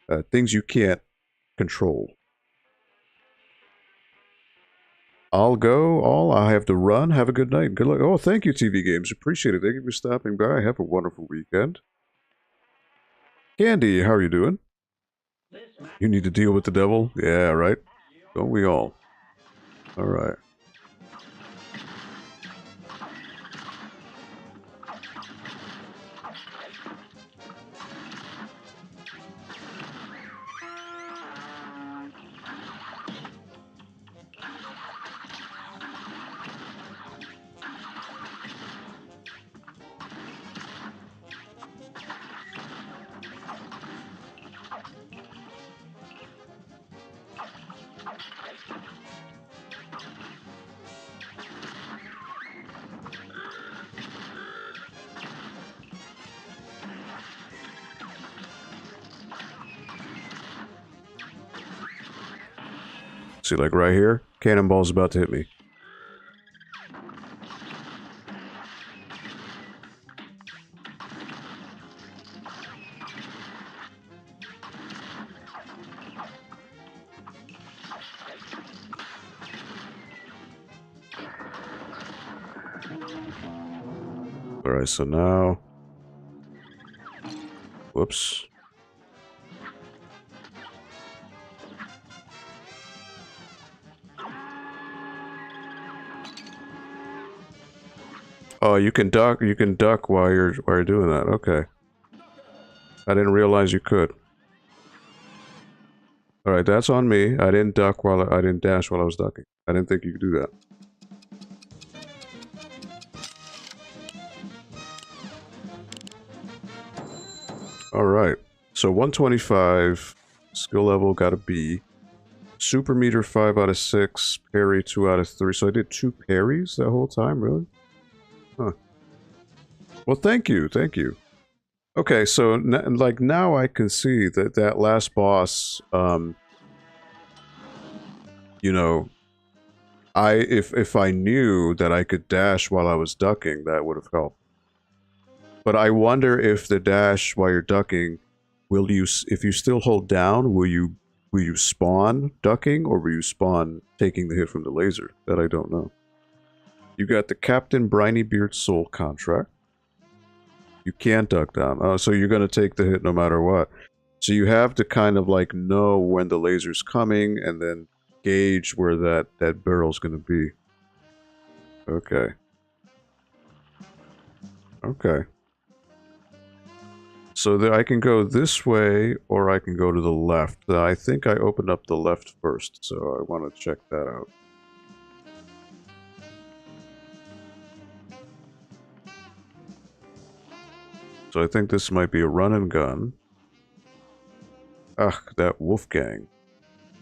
Speaker 1: know. Things you can't control. I'll go. I have to run. Have a good night. Good luck. Oh, thank you, TV Games. Appreciate it. Thank you for stopping by. Have a wonderful weekend. Candy, how are you doing? You need to deal with the devil? Yeah, right? Don't we all? Alright. See, like right here, cannonball's about to hit me. Alright, so now... Whoops. Oh, you can duck. You can duck while you're doing that. Okay. I didn't realize you could. All right, that's on me. I didn't duck while I didn't dash while I was ducking. I didn't think you could do that. All right. So 125 skill level got a B. Super meter 5 out of 6. Parry 2 out of 3. So I did 2 parries that whole time, really? Huh. Well, thank you. Thank you. Okay, so like now I can see that that last boss, you know, if I knew that I could dash while I was ducking, that would have helped. But I wonder if the dash while you're ducking, will you, if you still hold down, will you spawn ducking or will you spawn taking the hit from the laser? That I don't know. You got the Captain Brinybeard soul contract. You can't duck down. Oh, so you're gonna take the hit no matter what. So you have to kind of like know when the laser's coming and then gauge where that barrel's gonna be. Okay. Okay. So I can go this way, or I can go to the left. I think I opened up the left first, so I want to check that out. So I think this might be a run and gun. Ugh, that Wolfgang.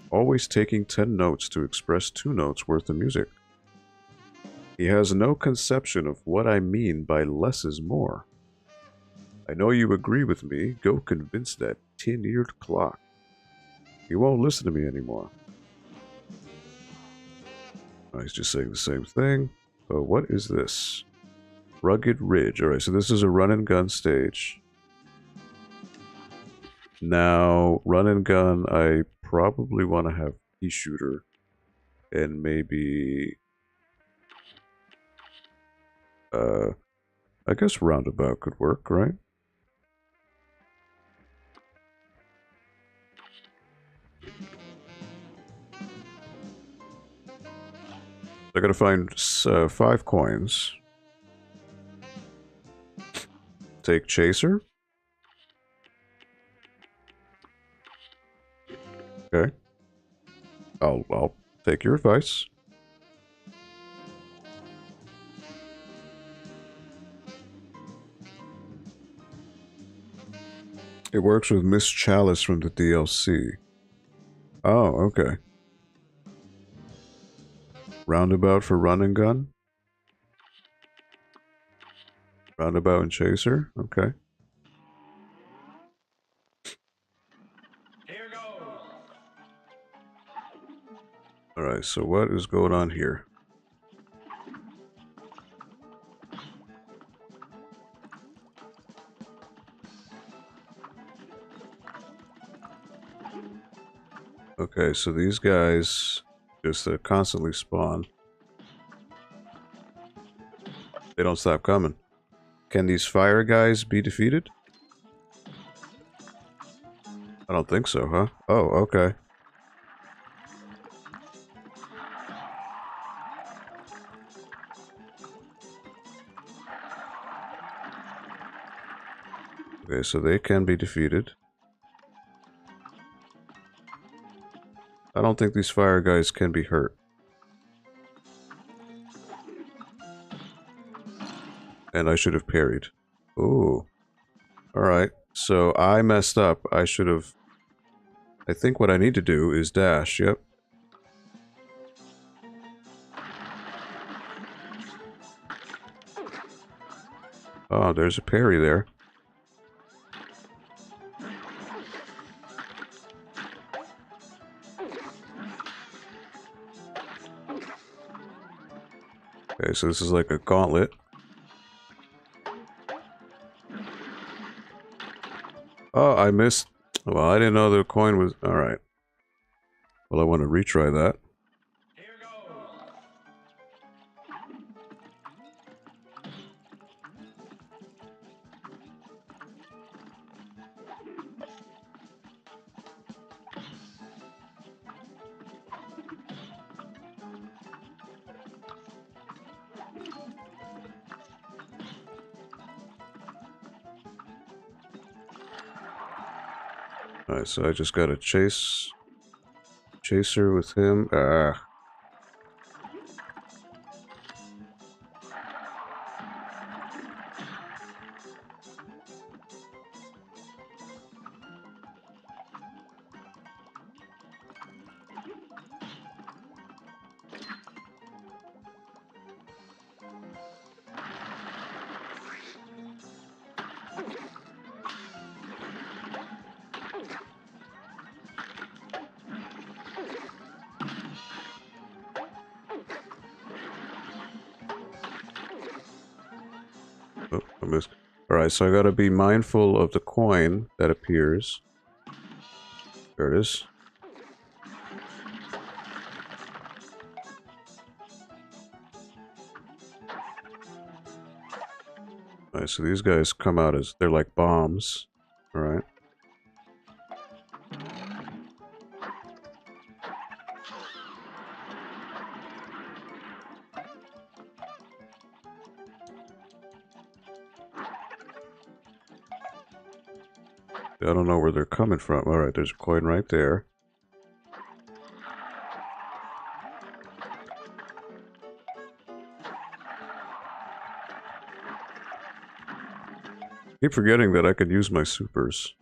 Speaker 1: Always taking 10 notes to express 2 notes worth of music. He has no conception of what I mean by less is more. I know you agree with me. Go convince that tin-eared clock. He won't listen to me anymore. Oh, he's just saying the same thing. Oh, what is this? Rugged Ridge. Alright, so this is a run and gun stage. Now, run and gun, I probably want to have pea shooter. And maybe... I guess roundabout could work, right? I gotta find 5 coins. Take Chaser. Okay. I'll take your advice. It works with Miss Chalice from the DLC. Oh, okay. Roundabout for run and gun. Roundabout and Chaser. Okay.
Speaker 2: Here goes.
Speaker 1: Alright, so what is going on here? Okay, so these guys just constantly spawn. They don't stop coming. Can these fire guys be defeated? I don't think so, huh? Oh, okay. Okay, so they can be defeated. I don't think these fire guys can be hurt. And I should have parried. Ooh. Alright, so I messed up. I should have... I think what I need to do is dash, yep. Oh, there's a parry there. Okay, so this is like a gauntlet. Oh, I missed. Well, I didn't know the coin was... Alright. Well, I want to retry that.
Speaker 2: Here goes.
Speaker 1: Alright, so I just got a chaser with him. Ah. Oh, I missed. Alright, so I gotta be mindful of the coin that appears. There it is. Alright, so these guys come out as, they're like bombs. Alright. I don't know where they're coming from. Alright, there's a coin right there. Keep forgetting that I can use my supers.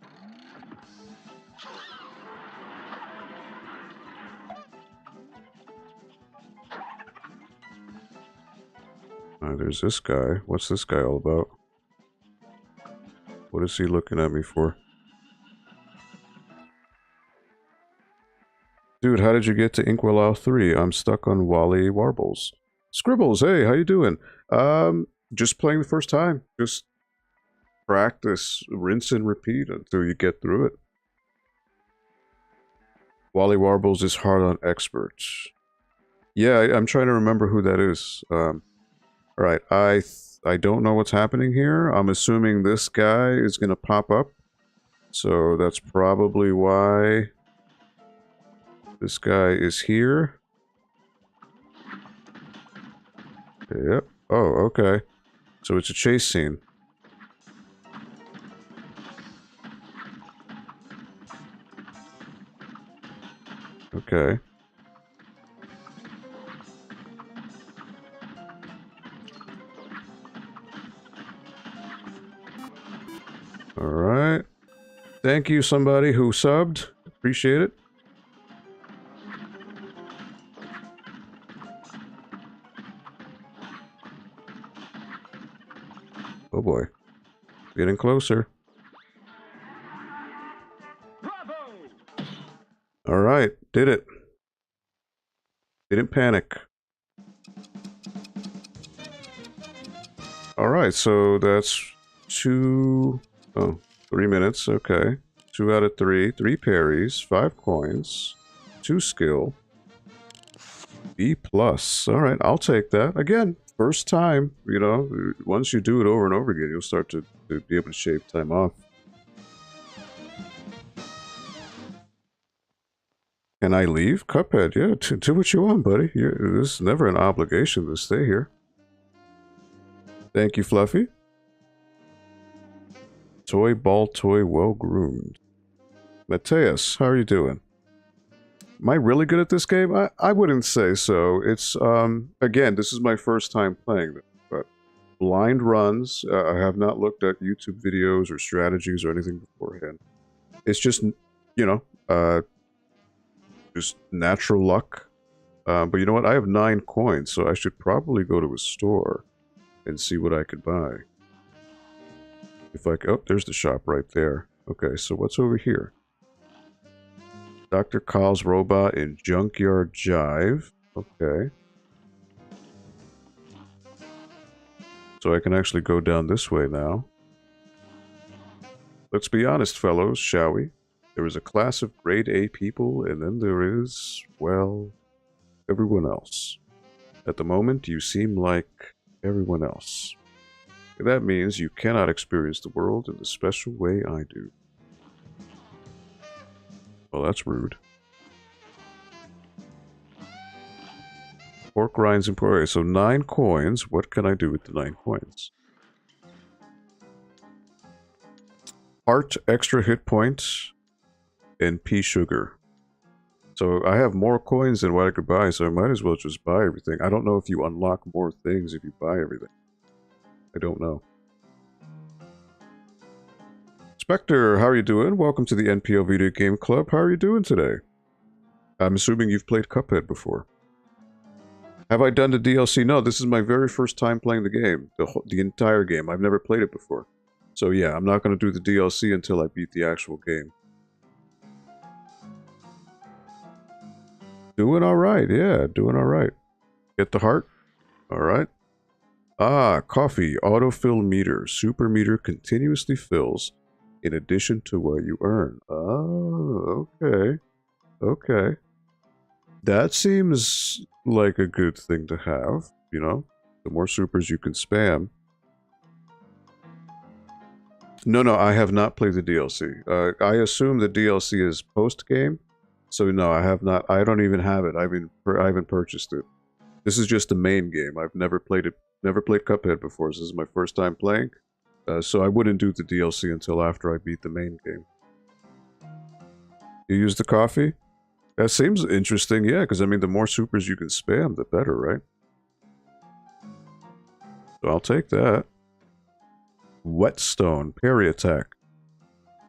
Speaker 1: There's this guy. What's this guy all about? What is he looking at me for? Dude, how did you get to Inkwell 3? I'm stuck on Wally Warbles. Scribbles, hey, how you doing? Just playing the first time. Just practice, rinse and repeat until you get through it. Wally Warbles is hard on experts. Yeah, I'm trying to remember who that is. Alright, I don't know what's happening here. I'm assuming this guy is going to pop up. So that's probably why this guy is here. Yep. Oh, okay. So it's a chase scene. Okay. Alright. Thank you, somebody who subbed. Appreciate it. Oh boy. Getting closer. Alright, did it. Didn't panic. Alright, so that's 3 minutes, okay. 2 out of 3, 3 parries, 5 coins, 2 skill, B+. Alright, I'll take that. Again, first time, you know, once you do it over and over again, you'll start to be able to shave time off. Can I leave? Cuphead, yeah, do what you want, buddy. There's never an obligation to stay here. Thank you, Fluffy. Toy ball toy well groomed. Mateus, how are you doing? Am I really good at this game? I wouldn't say so. It's, again, this is my first time playing this, but blind runs. I have not looked at YouTube videos or strategies or anything beforehand. It's just, you know, just natural luck. But you know what? I have 9 coins, so I should probably go to a store and see what I could buy. If I could, oh, there's the shop right there. Okay, so what's over here? Dr. Kyle's robot in Junkyard Jive. Okay. So I can actually go down this way now. Let's be honest, fellows, shall we? There is a class of grade A people, and then there is, well, everyone else. At the moment, you seem like everyone else. That means you cannot experience the world in the special way I do. Well, that's rude. Pork rinds and pork. So 9 coins. What can I do with the 9 coins? Heart, extra hit points. and pea sugar. So I have more coins than what I could buy, so I might as well just buy everything. I don't know if you unlock more things if you buy everything. I don't know. Spectre, how are you doing? Welcome to the NPL Video Game Club. How are you doing today? I'm assuming you've played Cuphead before. Have I done the DLC? No, this is my very first time playing the game. The entire game. I've never played it before. So yeah, I'm not going to do the DLC until I beat the actual game. Doing alright, yeah, doing alright. Get the heart? Alright. Ah, coffee, autofill meter. Super meter continuously fills in addition to what you earn. Oh, okay. Okay. That seems like a good thing to have, you know? The more supers you can spam. No, I have not played the DLC. I assume the DLC is post-game, so no, I have not. I don't even have it. I haven't purchased it. This is just the main game. I've never played it. Never played Cuphead before. So this is my first time playing, so I wouldn't do the DLC until after I beat the main game. You use the coffee? That seems interesting, yeah, because I mean, the more supers you can spam, the better, right? So I'll take that. Whetstone, parry attack.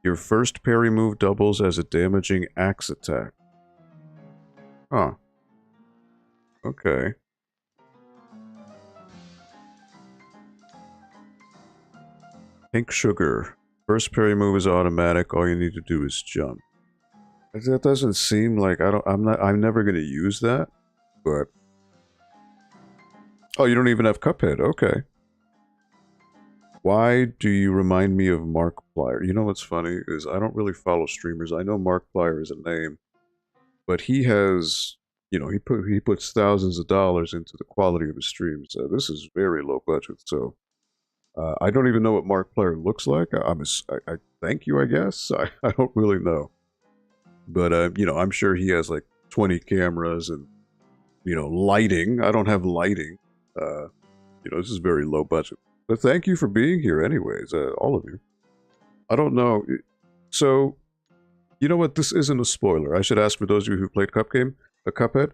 Speaker 1: Your first parry move doubles as a damaging axe attack. Huh. Okay. Pink sugar. First parry move is automatic, all you need to do is jump. That doesn't seem like I'm never gonna use that, but oh, you don't even have Cuphead, okay. Why do you remind me of Markiplier? You know what's funny is I don't really follow streamers. I know Markiplier is a name, but he has, you know, he puts thousands of dollars into the quality of his streams. This is very low budget, so I don't even know what Markiplier looks like. I thank you, I guess. I don't really know, but you know, I'm sure he has like 20 cameras and, you know, lighting. I don't have lighting. You know, this is very low budget. But thank you for being here anyways, all of you. I don't know. So, you know what? This isn't a spoiler. I should ask for those of you who played Cuphead.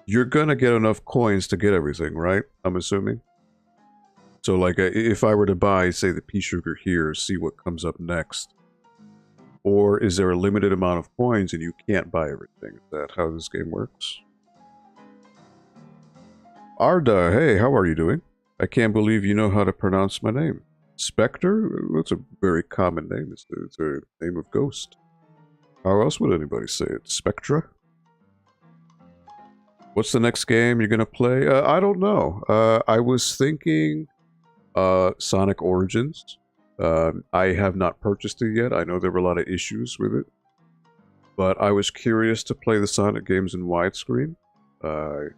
Speaker 1: You're gonna get enough coins to get everything, right? I'm assuming. So, like, if I were to buy, say, the pea sugar here, see what comes up next. Or is there a limited amount of coins and you can't buy everything? Is that how this game works? Arda, hey, how are you doing? I can't believe you know how to pronounce my name. Spectre? That's a very common name. It's a name of ghost. How else would anybody say it? Spectra? What's the next game you're gonna play? I don't know. I was thinking Sonic Origins. I have not purchased it yet. I know there were a lot of issues with it. But I was curious to play the Sonic games in widescreen. I'm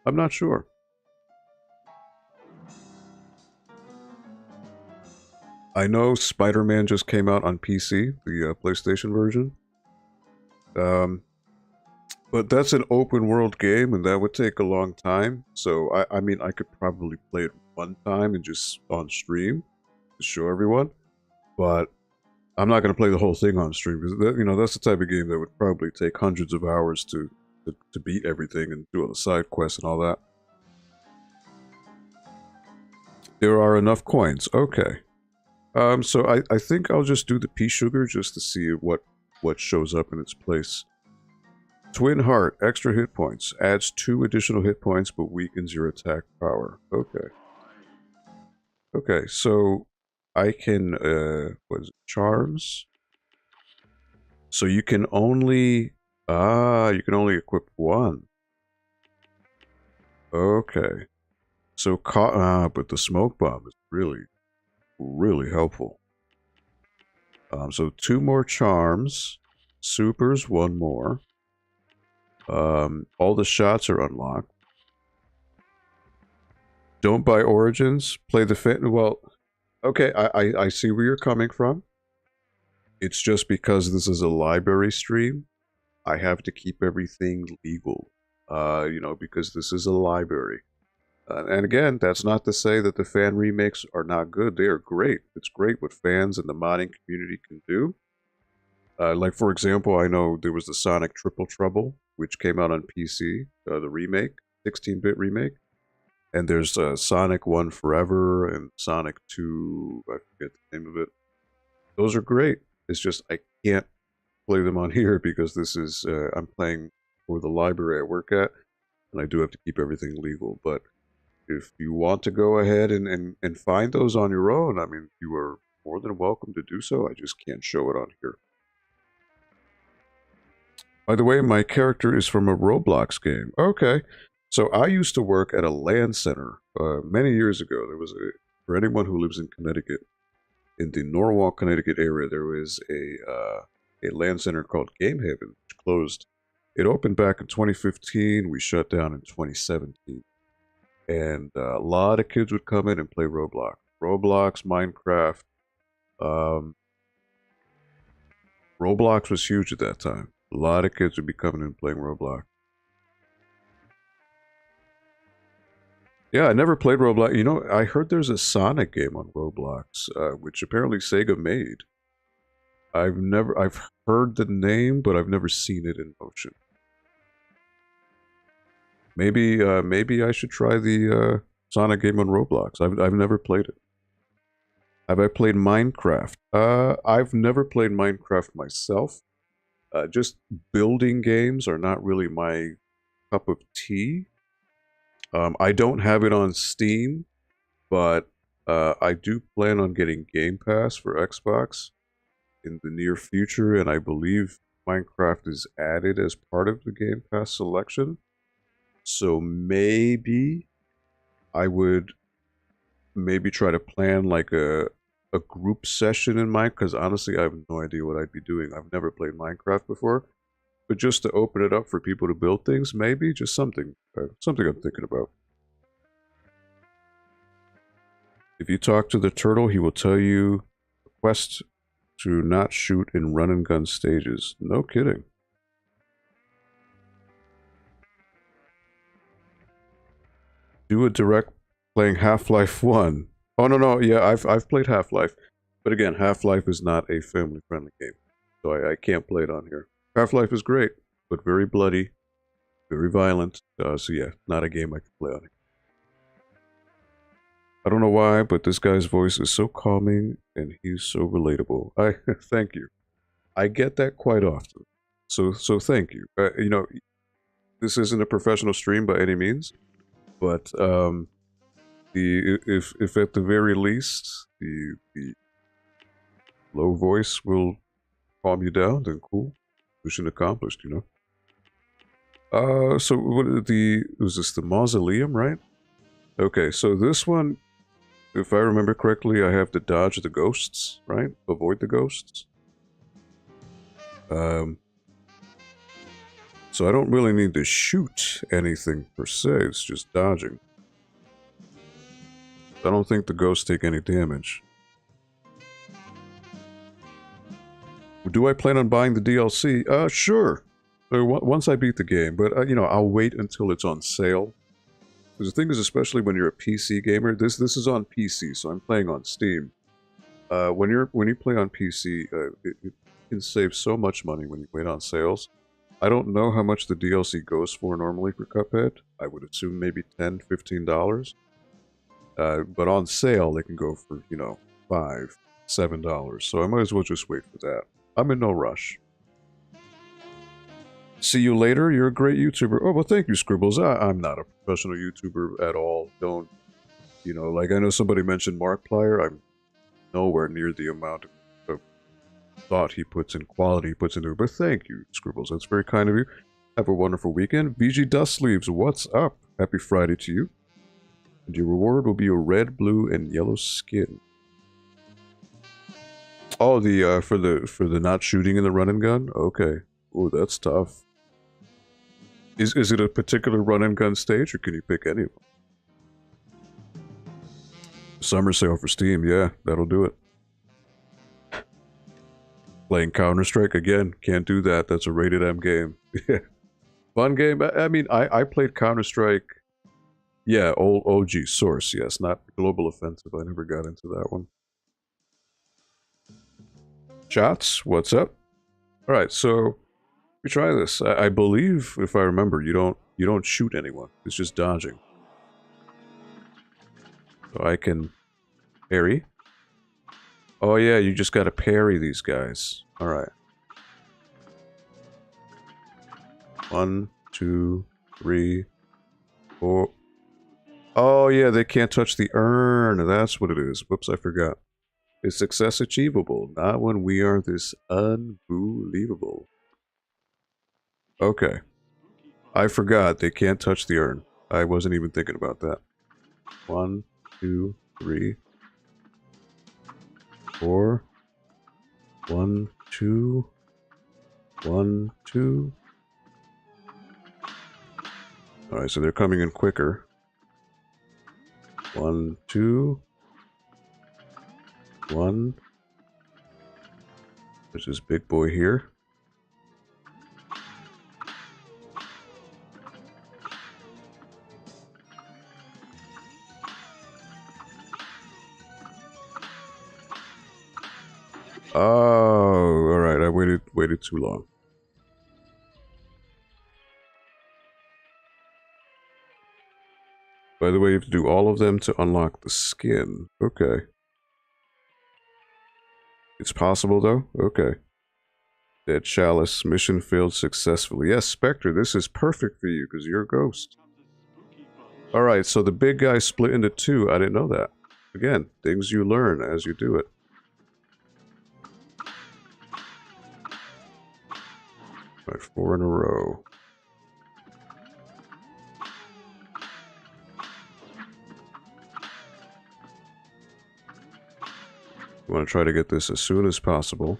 Speaker 1: not sure. I know Spider-Man just came out on PC, the PlayStation version. But that's an open world game, and that would take a long time. So, I mean, I could probably play it one time and just on stream to show everyone. But I'm not going to play the whole thing on stream, because, you know, that's the type of game that would probably take hundreds of hours to beat everything and do all the side quests and all that. There are enough coins. Okay. So I think I'll just do the pea sugar just to see what shows up in its place. Twin Heart, extra hit points. Adds 2 additional hit points but weakens your attack power. Okay. Okay, so I can, what is it, Charms? So you can only equip one. Okay. So, but the smoke bomb is really helpful. So 2 more charms, supers 1 more. All the shots are unlocked. Don't buy Origins. Play the well. Okay, I see where you're coming from. It's just because this is a library stream, I have to keep everything legal. You know, because this is a library. And again, that's not to say that the fan remakes are not good. They are great. It's great what fans and the modding community can do. Like, for example, I know there was the Sonic Triple Trouble, which came out on PC, the remake, 16-bit remake. And there's Sonic 1 Forever and Sonic 2, I forget the name of it. Those are great. It's just I can't play them on here because this is, I'm playing for the library I work at, and I do have to keep everything legal. But if you want to go ahead and find those on your own, I mean, you are more than welcome to do so. I just can't show it on here. By the way, my character is from a Roblox game. Okay. So I used to work at a LAN center many years ago. For anyone who lives in Connecticut, in the Norwalk, Connecticut area, there was a LAN center called Game Haven, which closed. It opened back in 2015. We shut down in 2017. And a lot of kids would come in and play Roblox. Roblox, Minecraft. Um, Roblox was huge at that time. A lot of kids would be coming in and playing Roblox. Yeah, I never played Roblox. You know, I heard there's a Sonic game on Roblox, which apparently Sega made. I've heard the name, but I've never seen it in motion. Maybe I should try the Sonic game on Roblox. I've never played it. Have I played Minecraft? I've never played Minecraft myself. Just building games are not really my cup of tea. I don't have it on Steam, but I do plan on getting Game Pass for Xbox in the near future, and I believe Minecraft is added as part of the Game Pass selection. So maybe I would maybe try to plan like a group session in Minecraft, because honestly, I have no idea what I'd be doing. I've never played Minecraft before, but just to open it up for people to build things, maybe just something I'm thinking about. If you talk to the turtle, he will tell you the quest to not shoot in run and gun stages. No kidding. Do a direct playing Half-Life 1. Oh no, yeah, I've played Half-Life. But again, Half-Life is not a family-friendly game. So I can't play it on here. Half-Life is great, but very bloody, very violent. So yeah, not a game I can play on here. I don't know why, but this guy's voice is so calming and he's so relatable. I thank you. I get that quite often. So thank you. You know, this isn't a professional stream by any means, but if at the very least the low voice will calm you down, then cool. Mission accomplished, you know. So what was this the Mausoleum, right? Okay, so this one, if I remember correctly, I have to dodge the ghosts, right? Avoid the ghosts. So I don't really need to shoot anything per se, it's just dodging. I don't think the ghosts take any damage. Do I plan on buying the DLC? Sure. Once I beat the game, but you know, I'll wait until it's on sale. Because the thing is, especially when you're a PC gamer, this is on PC, so I'm playing on Steam. When you play on PC, it can save so much money when you wait on sales. I don't know how much the DLC goes for normally for Cuphead. I would assume maybe $10, $15. But on sale, they can go for, you know, $5, $7. So I might as well just wait for that. I'm in no rush. See you later. You're a great YouTuber. Oh, well, thank you, Scribbles. I'm not a professional YouTuber at all. Don't, you know, like I know somebody mentioned Markiplier. I'm nowhere near the amount of thought he puts in, quality he puts into it. But thank you, Scribbles. That's very kind of you. Have a wonderful weekend. VG Dust Sleeves, what's up? Happy Friday to you. And your reward will be a red, blue, and yellow skin. Oh, the for the not shooting in the run and gun? Okay. Oh, that's tough. Is it a particular run and gun stage, or can you pick any of them? Summer sale for Steam, yeah, that'll do it. Playing Counter-Strike again, can't do that. That's a rated M game. Fun game. I mean, I played Counter-Strike. Yeah, old OG Source, yes, not Global Offensive. I never got into that one. Shots, what's up? All right, so we try this. I believe, if I remember, you don't shoot anyone. It's just dodging. So I can parry. Oh yeah, you just gotta parry these guys. All right. 1, 2, 3, 4. Oh yeah, they can't touch the urn. That's what it is. Whoops, I forgot. Is success achievable? Not when we are this unbelievable. Okay. I forgot. They can't touch the urn. I wasn't even thinking about that. 1, 2, 3, 4. 1, 2. 1, 2. Alright, so they're coming in quicker. 1, 2. 1. There's this big boy here. Oh, alright, I waited too long. By the way, you have to do all of them to unlock the skin. Okay. It's possible, though? Okay. Dead Chalice. Mission failed successfully. Yes, Spectre, this is perfect for you, because you're a ghost. Alright, so the big guy split into two. I didn't know that. Again, things you learn as you do it. Right, 4 in a row. You want to try to get this as soon as possible.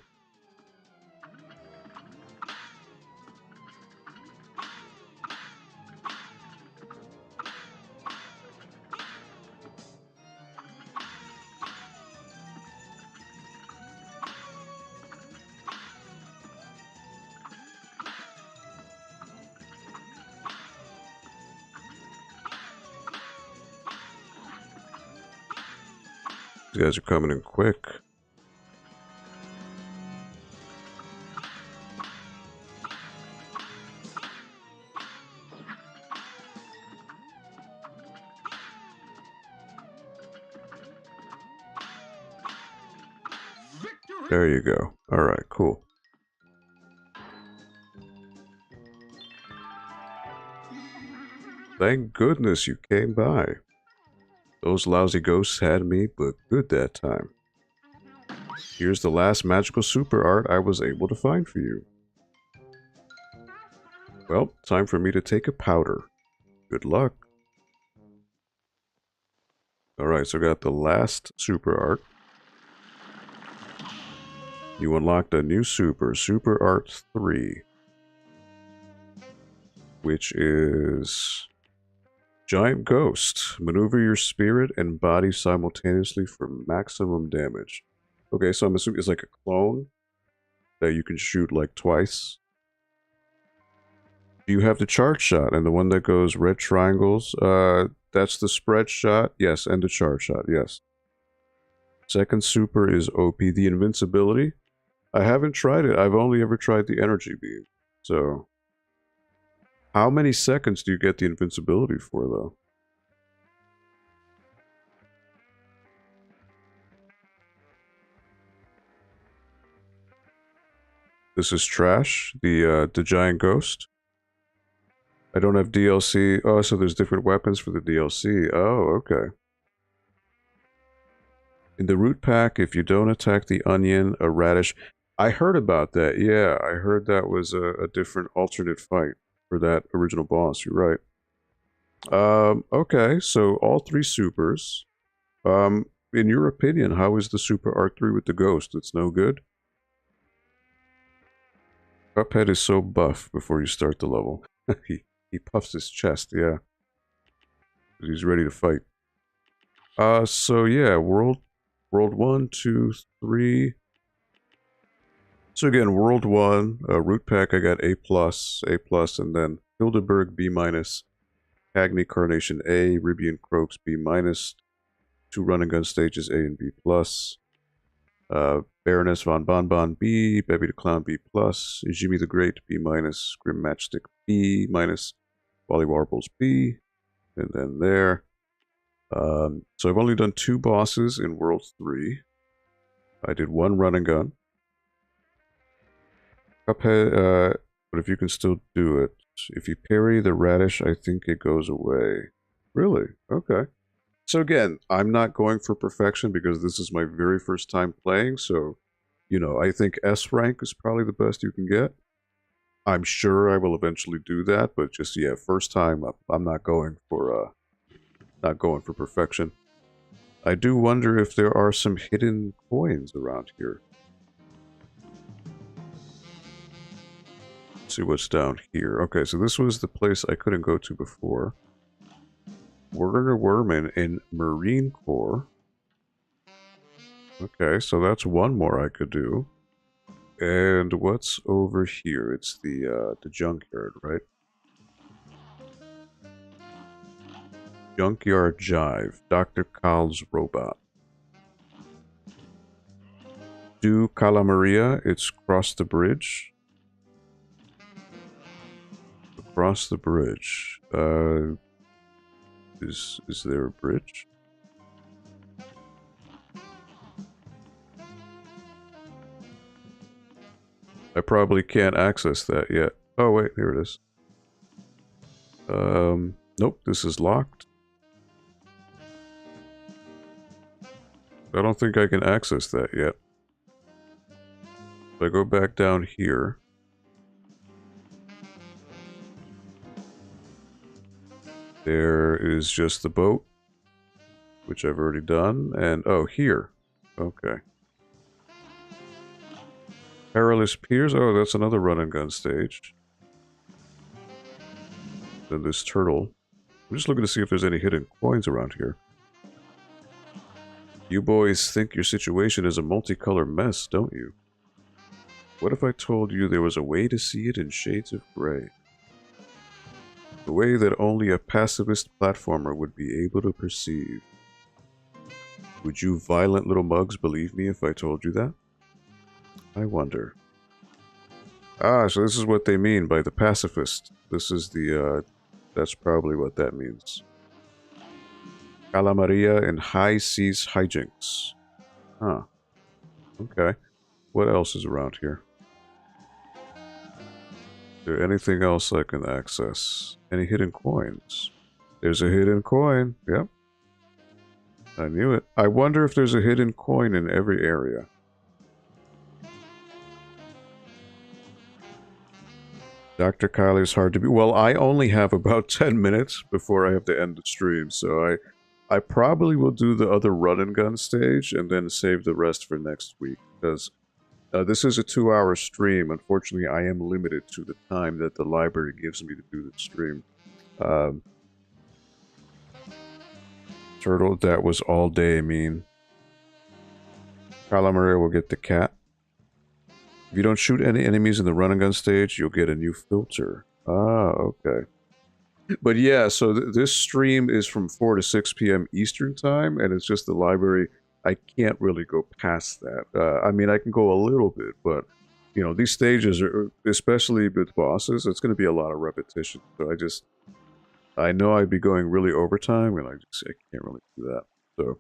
Speaker 1: These guys are coming in quick. There you go. Alright, cool. Thank goodness you came by. Those lousy ghosts had me, but good that time. Here's the last magical super art I was able to find for you. Well, time for me to take a powder. Good luck. Alright, so I got the last super art. You unlocked a new super art 3. Which is... Giant Ghost. Maneuver your spirit and body simultaneously for maximum damage. Okay, so I'm assuming it's like a clone that you can shoot like twice. Do you have the charge shot and the one that goes red triangles? That's the spread shot. Yes, and the charge shot. Yes. Second super is OP. The invincibility. I haven't tried it. I've only ever tried the energy beam. So, how many seconds do you get the invincibility for, though? This is trash. The giant ghost. I don't have DLC. Oh, so there's different weapons for the DLC. Oh, okay. In the root pack, if you don't attack the onion, a radish... I heard about that. Yeah, I heard that was a different alternate fight for that original boss. You're right. Okay, so all 3 supers. In your opinion, how is the Super Art 3 with the ghost? It's no good? Cuphead is so buff before you start the level. he puffs his chest, yeah. He's ready to fight. So yeah, world 1, 2, 3. So again, world 1, root pack I got A+, and then Hildeberg B-, Cagney Carnation A, Ribian Croaks B-, 2 run and gun stages A and B+. Baroness von Bonbon B, Bebby the Clown B+, Jimmy the Great B-, Grim Matchstick B-, Wally Warbles B, and then there. So I've only done 2 bosses in World 3. I did 1 run and gun. Cuphead, but if you can still do it. If you parry the radish, I think it goes away. Really? Okay. So again, I'm not going for perfection because this is my very first time playing, so, you know, I think S rank is probably the best you can get. I'm sure I will eventually do that, but just, yeah, first time, I'm not going for perfection. I do wonder if there are some hidden coins around here. Let's see what's down here. Okay, so this was the place I couldn't go to before. Werner Werman in Marine Corps. Okay, so that's one more I could do. And what's over here? It's the junkyard, right? Junkyard Jive. Dr. Kal's robot. Do Calamaria. It's cross the bridge. Across the bridge. Is there a bridge? I probably can't access that yet. Oh wait, here it is. Nope, this is locked. I don't think I can access that yet. If I go back down here. There is just the boat, which I've already done, and oh, here. Okay. Perilous Piers, oh, that's another run and gun stage. Then this turtle. I'm just looking to see if there's any hidden coins around here. You boys think your situation is a multicolored mess, don't you? What if I told you there was a way to see it in shades of gray? The way that only a pacifist platformer would be able to perceive. Would you violent little mugs believe me if I told you that? I wonder. Ah, so this is what they mean by the pacifist. This is the, that's probably what that means. Calamaria and High Seas Hijinks. Huh. Okay. What else is around here? Is there anything else I can access? Any hidden coins? There's a hidden coin. Yep. I knew it. I wonder if there's a hidden coin in every area. Dr. Kylie is hard to be. Well, I only have about 10 minutes before I have to end the stream, so I probably will do the other run and gun stage and then save the rest for next week, because this is a 2-hour stream. Unfortunately, I am limited to the time that the library gives me to do the stream. Turtle, that was all day, mean. Calamaria will get the cat. If you don't shoot any enemies in the run and gun stage, you'll get a new filter. Ah, okay. But yeah, so this stream is from 4 to 6 p.m. Eastern time, and it's just the library. I can't really go past that. I mean, I can go a little bit, but, you know, these stages, are, especially with bosses, it's going to be a lot of repetition. So I know I'd be going really overtime, and I can't really do that. So,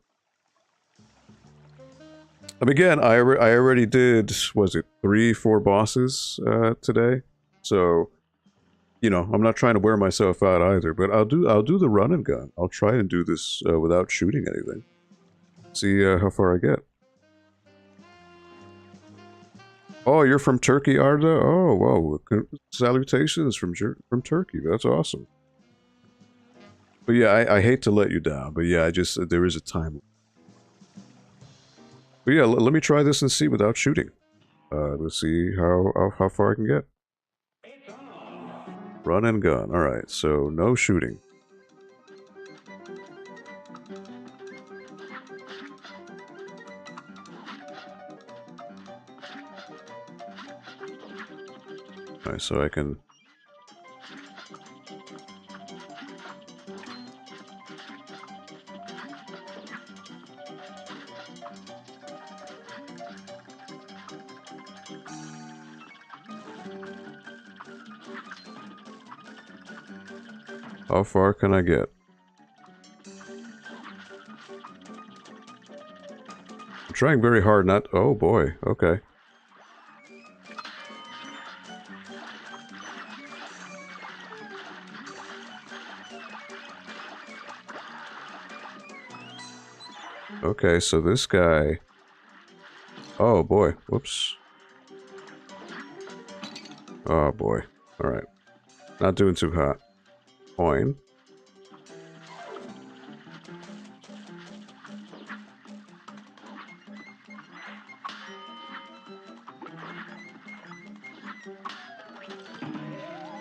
Speaker 1: again, I already did, was it 3-4 bosses today? So, you know, I'm not trying to wear myself out either, but I'll do the run and gun. I'll try and do this without shooting anything. See how far I get. Oh, you're from Turkey, Arda? Oh, whoa! Salutations from Turkey. That's awesome. But yeah, I hate to let you down, but yeah, there is a time. But yeah, let me try this and see without shooting. Let's see how far I can get. Run and gun. All right, so no shooting. All right, so I can. How far can I get? I'm trying very hard not... Oh boy, okay. Okay, so this guy... Oh boy, whoops. Oh boy, alright. Not doing too hot. Coin.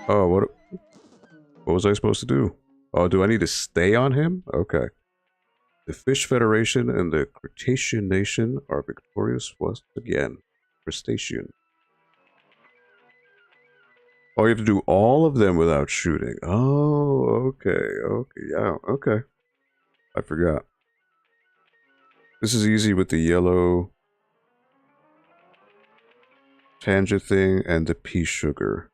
Speaker 1: Oh, what was I supposed to do? Oh, do I need to stay on him? Okay. The Fish Federation and the Crustacean Nation are victorious once again. Crustacean. Oh, you have to do all of them without shooting. Oh, okay, okay, yeah, okay. I forgot. This is easy with the yellow tangent thing and the pea sugar.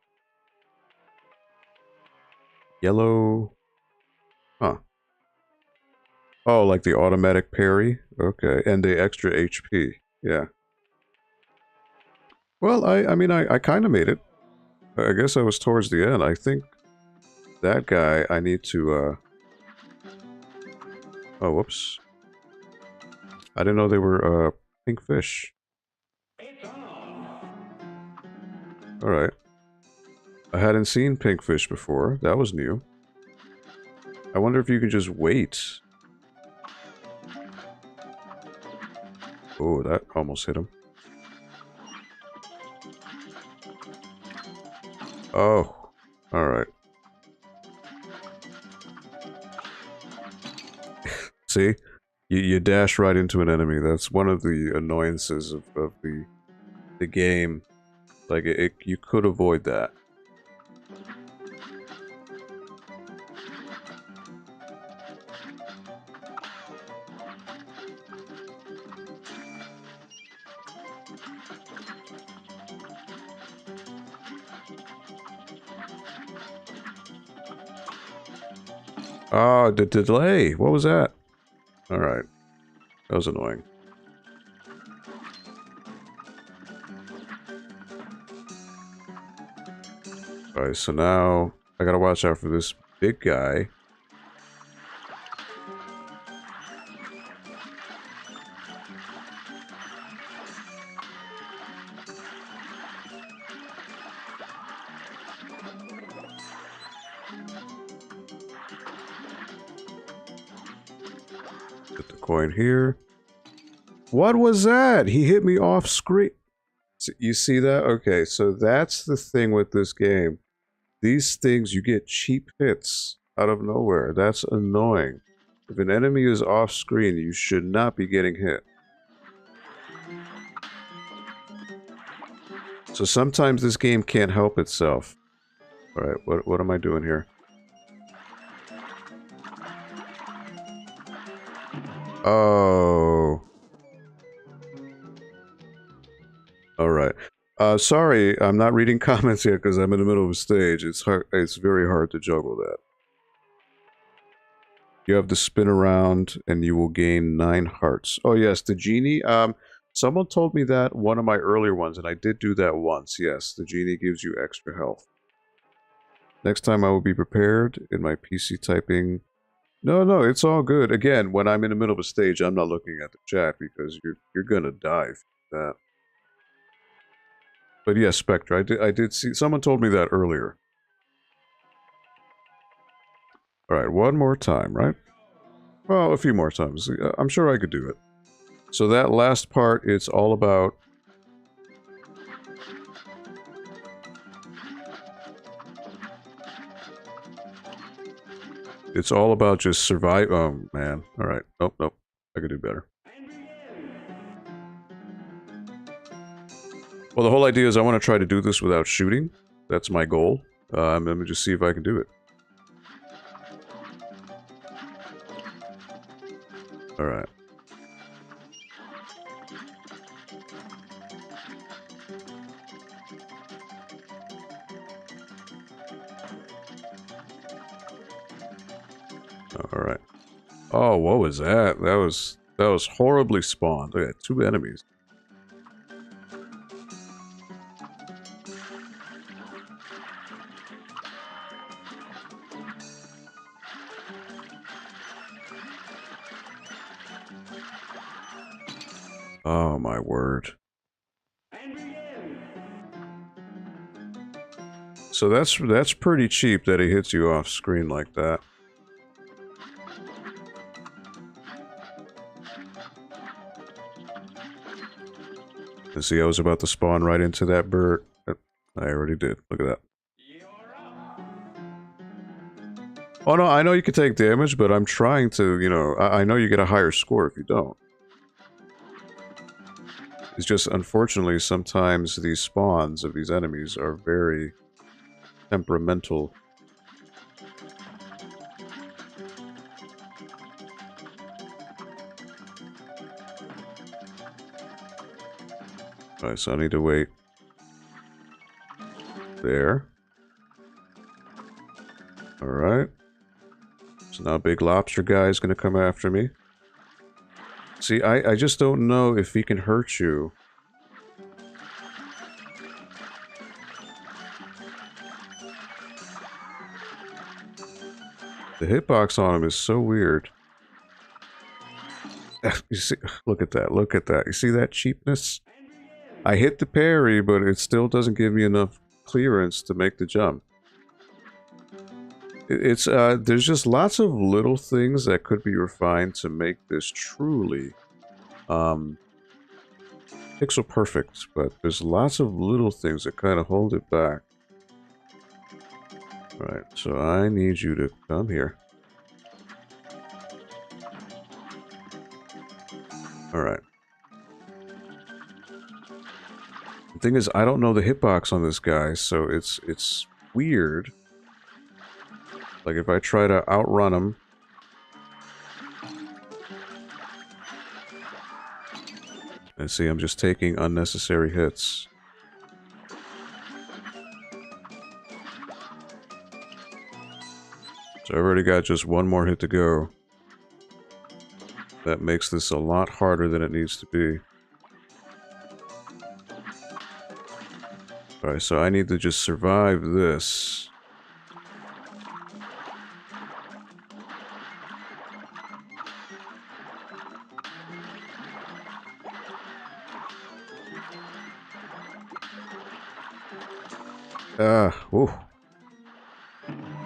Speaker 1: Yellow... Huh. Oh, like the automatic parry? Okay, and the extra HP. Yeah. Well, I mean, I kind of made it. I guess I was towards the end. I think that guy, I need to, Oh, whoops. I didn't know they were, pink fish. Alright. I hadn't seen pink fish before. That was new. I wonder if you can just wait. Oh, that almost hit him. Oh. Alright. See? You dash right into an enemy. That's one of the annoyances of the game. Like, you could avoid that. Oh, the delay! What was that? Alright. That was annoying. Alright, so now I gotta watch out for this big guy. Put the coin here. What was that? He hit me off screen. You see that? Okay, so that's the thing with this game. These things, you get cheap hits out of nowhere. That's annoying. If an enemy is off screen, you should not be getting hit. So sometimes this game can't help itself. Alright, what am I doing here? Oh. Alright. Sorry, I'm not reading comments yet because I'm in the middle of a stage. It's very hard to juggle that. You have to spin around and you will gain 9 hearts. Oh yes, the genie. Someone told me that one of my earlier ones, and I did do that once. Yes, the genie gives you extra health. Next time I will be prepared in my PC typing. No, it's all good. Again, when I'm in the middle of a stage, I'm not looking at the chat because you're gonna die for that. But yes, Spectre, I did see... Someone told me that earlier. Alright, one more time, right? Well, a few more times. I'm sure I could do it. So that last part, it's all about... It's all about just survive... Oh, man. Alright. Nope. I could do better. Well, the whole idea is I want to try to do this without shooting. That's my goal. Let me just see if I can do it. Alright. All right. Oh, what was that? That was horribly spawned. Look at 2 enemies. Oh my word. So that's pretty cheap that he hits you off screen like that. And see, I was about to spawn right into that bird. I already did. Look at that. Oh no, I know you can take damage, but I'm trying to, you know, I know you get a higher score if you don't. It's just, unfortunately, sometimes these spawns of these enemies are very temperamental. Alright, so I need to wait. There. Alright. So now Big Lobster guy is gonna come after me. See, I just don't know if he can hurt you. The hitbox on him is so weird. You see, look at that, look at that. You see that cheapness? I hit the parry, but it still doesn't give me enough clearance to make the jump. It's, there's just lots of little things that could be refined to make this truly, pixel perfect, but there's lots of little things that kind of hold it back. Alright, so I need you to come here. Alright. The thing is, I don't know the hitbox on this guy, so it's weird. Like, if I try to outrun him... And see, I'm just taking unnecessary hits. So I've already got just one more hit to go. That makes this a lot harder than it needs to be. Alright, so I need to just survive this. Ooh.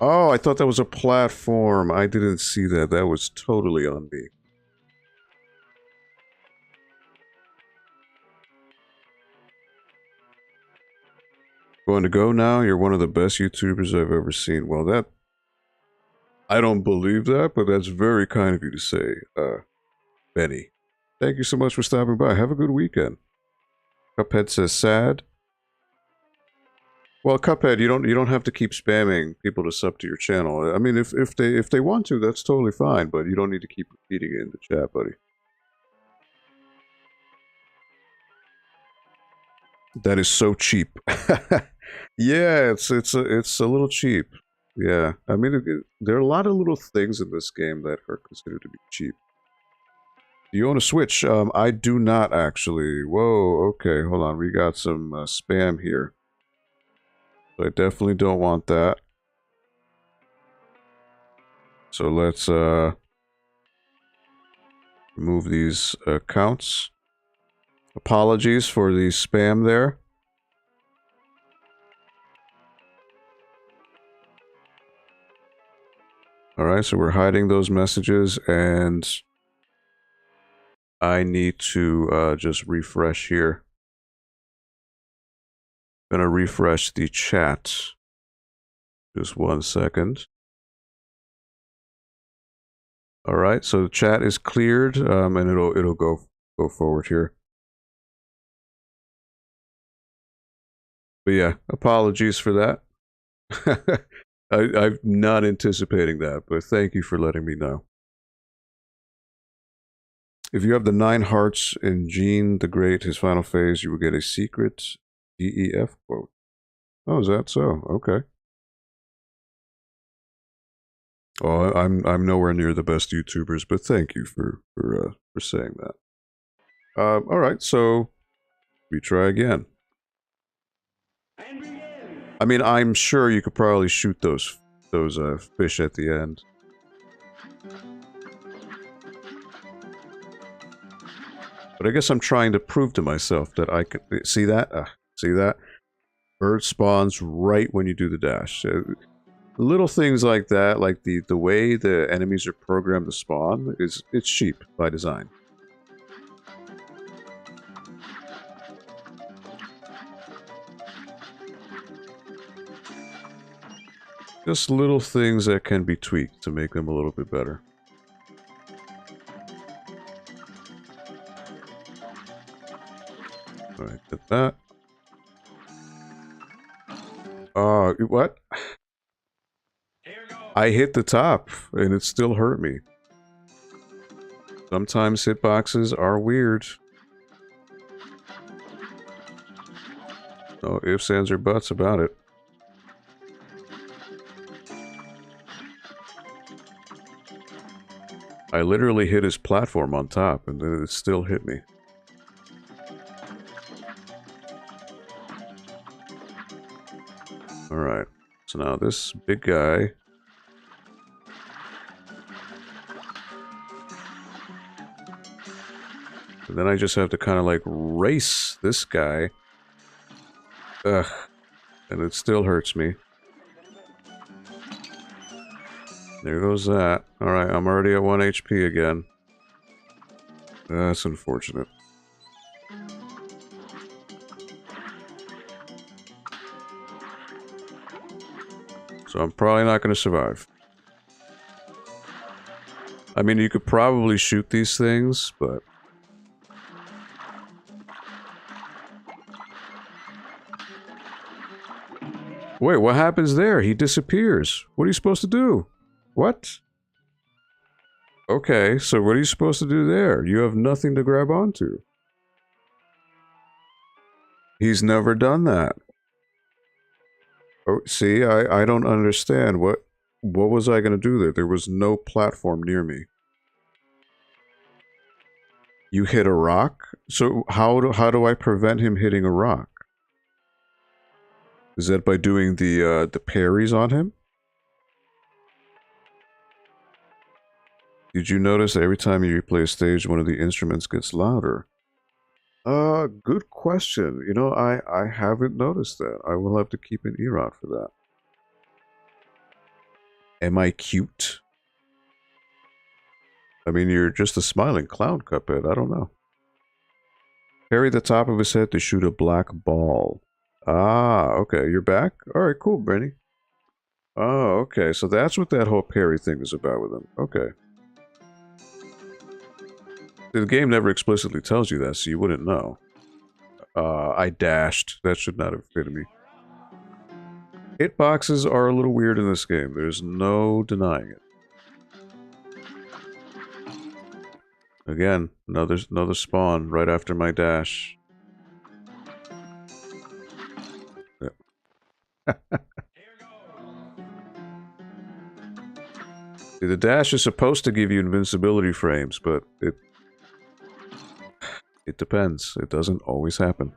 Speaker 1: Oh, I thought that was a platform. I didn't see that. That was totally on me. Going to go now? You're one of the best YouTubers I've ever seen. Well, that... I don't believe that, but that's very kind of you to say, Benny. Thank you so much for stopping by. Have a good weekend. Cuphead says sad. Well, Cuphead, you don't have to keep spamming people to sub to your channel. I mean, if they want to, that's totally fine, but you don't need to keep repeating it in the chat, buddy. That is so cheap. Yeah, it's a little cheap. Yeah, I mean, there are a lot of little things in this game that are considered to be cheap. Do you own a Switch? I do not actually. Whoa, okay, hold on. We got some spam here. So I definitely don't want that. So let's remove these accounts. Apologies for the spam there. Alright, so we're hiding those messages, and I need to just refresh here. Gonna refresh the chat. Just 1 second. Alright, so the chat is cleared, and it'll go forward here. But yeah, apologies for that. I'm not anticipating that, but thank you for letting me know. If you have the 9 hearts in Gene the Great, his final phase, you will get a secret DEF quote. Oh, is that so? Okay. Oh, I'm nowhere near the best YouTubers, but thank you for saying that. All right, so we try again. I mean, I'm sure you could probably shoot those fish at the end. But I guess I'm trying to prove to myself that I can see that. See that? Bird spawns right when you do the dash. Little things like that, like the way the enemies are programmed to spawn, it's cheap by design. Just little things that can be tweaked to make them a little bit better. Alright, get that. What? I hit the top, and it still hurt me. Sometimes hitboxes are weird. No ifs, ands, or buts about it. I literally hit his platform on top, and then it still hit me. Alright, so now this big guy... And then I just have to kind of like race this guy. Ugh. And it still hurts me. There goes that. Alright, I'm already at 1 HP again. That's unfortunate. So I'm probably not going to survive. I mean, you could probably shoot these things, but... Wait, what happens there? He disappears. What are you supposed to do? What? Okay, so what are you supposed to do there? You have nothing to grab onto. He's never done that. Oh, see, I don't understand. What was I going to do there? There was no platform near me. You hit a rock? So how do I prevent him hitting a rock? Is that by doing the parries on him? Did you notice that every time you replay a stage, one of the instruments gets louder? Good question. You know, I haven't noticed that. I will have to keep an ear out for that. Am I cute? I mean, you're just a smiling clown, Cuphead. I don't know. Parry the top of his head to shoot a black ball. Ah, okay. You're back? Alright, cool, Brenny. Oh, okay. So that's what that whole parry thing is about with him. Okay. The game never explicitly tells you that, so you wouldn't know. I dashed. That should not have hit me. Hitboxes are a little weird in this game. There's no denying it. Again, another spawn right after my dash. Yeah. The dash is supposed to give you invincibility frames, but it depends. It doesn't always happen.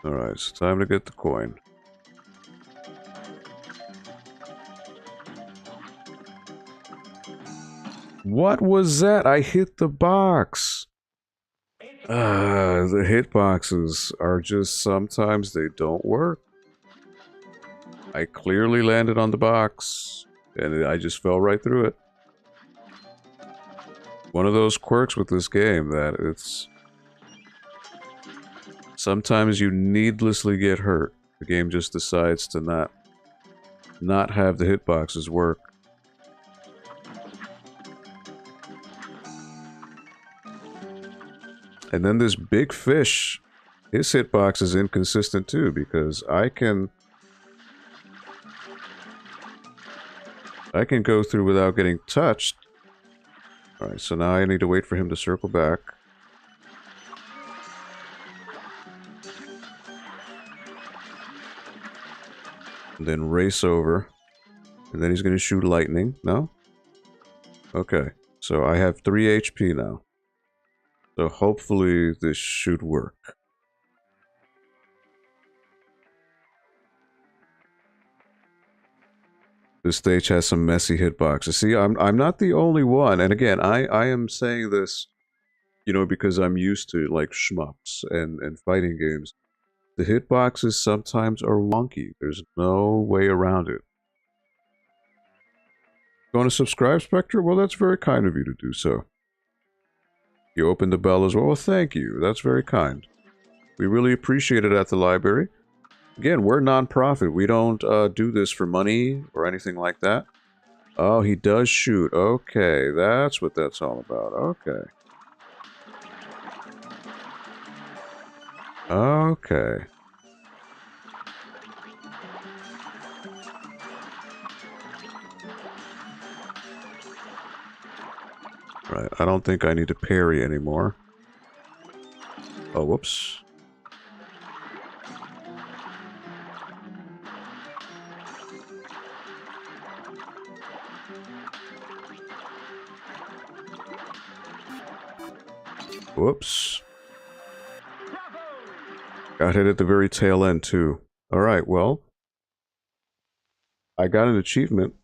Speaker 1: Alright, it's time to get the coin. What was that? I hit the box! The hitboxes are just... sometimes they don't work. I clearly landed on the box, and I just fell right through it. One of those quirks with this game that it's... sometimes you needlessly get hurt. The game just decides to not have the hitboxes work. And then this big fish, his hitbox is inconsistent too, because I can I can go through without getting touched. Alright, so now I need to wait for him to circle back. And then race over. And then he's going to shoot lightning. No? Okay. So I have 3 HP now. So hopefully this should work. This stage has some messy hitboxes. See, I'm not the only one. And again, I am saying this, you know, because I'm used to like shmups and fighting games. The hitboxes sometimes are wonky. There's no way around it. Going to subscribe, Spectre? Well, that's very kind of you to do so. You opened the bell as well? Well, thank you. That's very kind. We really appreciate it at the library. Again, we're non-profit. We don't do this for money or anything like that. Oh, he does shoot. Okay, that's what that's all about. Okay. Okay. Right, I don't think I need to parry anymore. Oh, whoops. Whoops. Got hit at the very tail end, too. Alright, well. I got an achievement.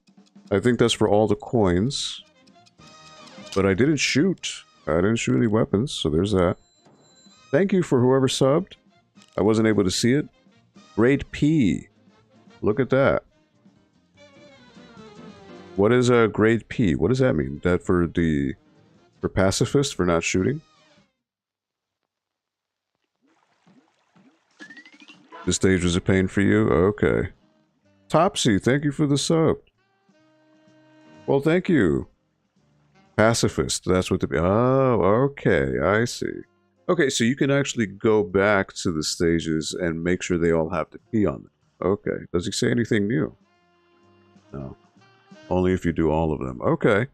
Speaker 1: I think that's for all the coins. But I didn't shoot. I didn't shoot any weapons, so there's that. Thank you for whoever subbed. I wasn't able to see it. Grade P. Look at that. What is a grade P? What does that mean? That for Pacifist for not shooting? This stage was a pain for you? Okay. Topsy, thank you for the sub. Well, thank you. Pacifist, that's what the... Oh, okay, I see. Okay, so you can actually go back to the stages and make sure they all have the P on them. Okay. Does he say anything new? No. Only if you do all of them. Okay.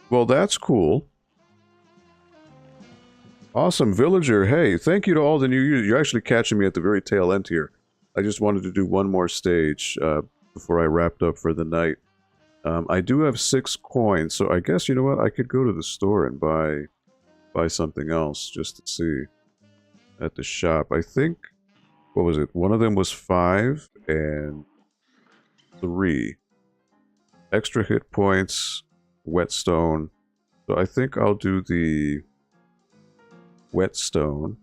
Speaker 1: Well, that's cool. Awesome, Villager. Hey, thank you to all the new users. You're actually catching me at the very tail end here. I just wanted to do one more stage before I wrapped up for the night. I do have 6 coins, so I guess, you know what? I could go to the store and buy something else just to see at the shop. I think, what was it? One of them was 5 and 3. Extra hit points, whetstone. So I think I'll do the whetstone.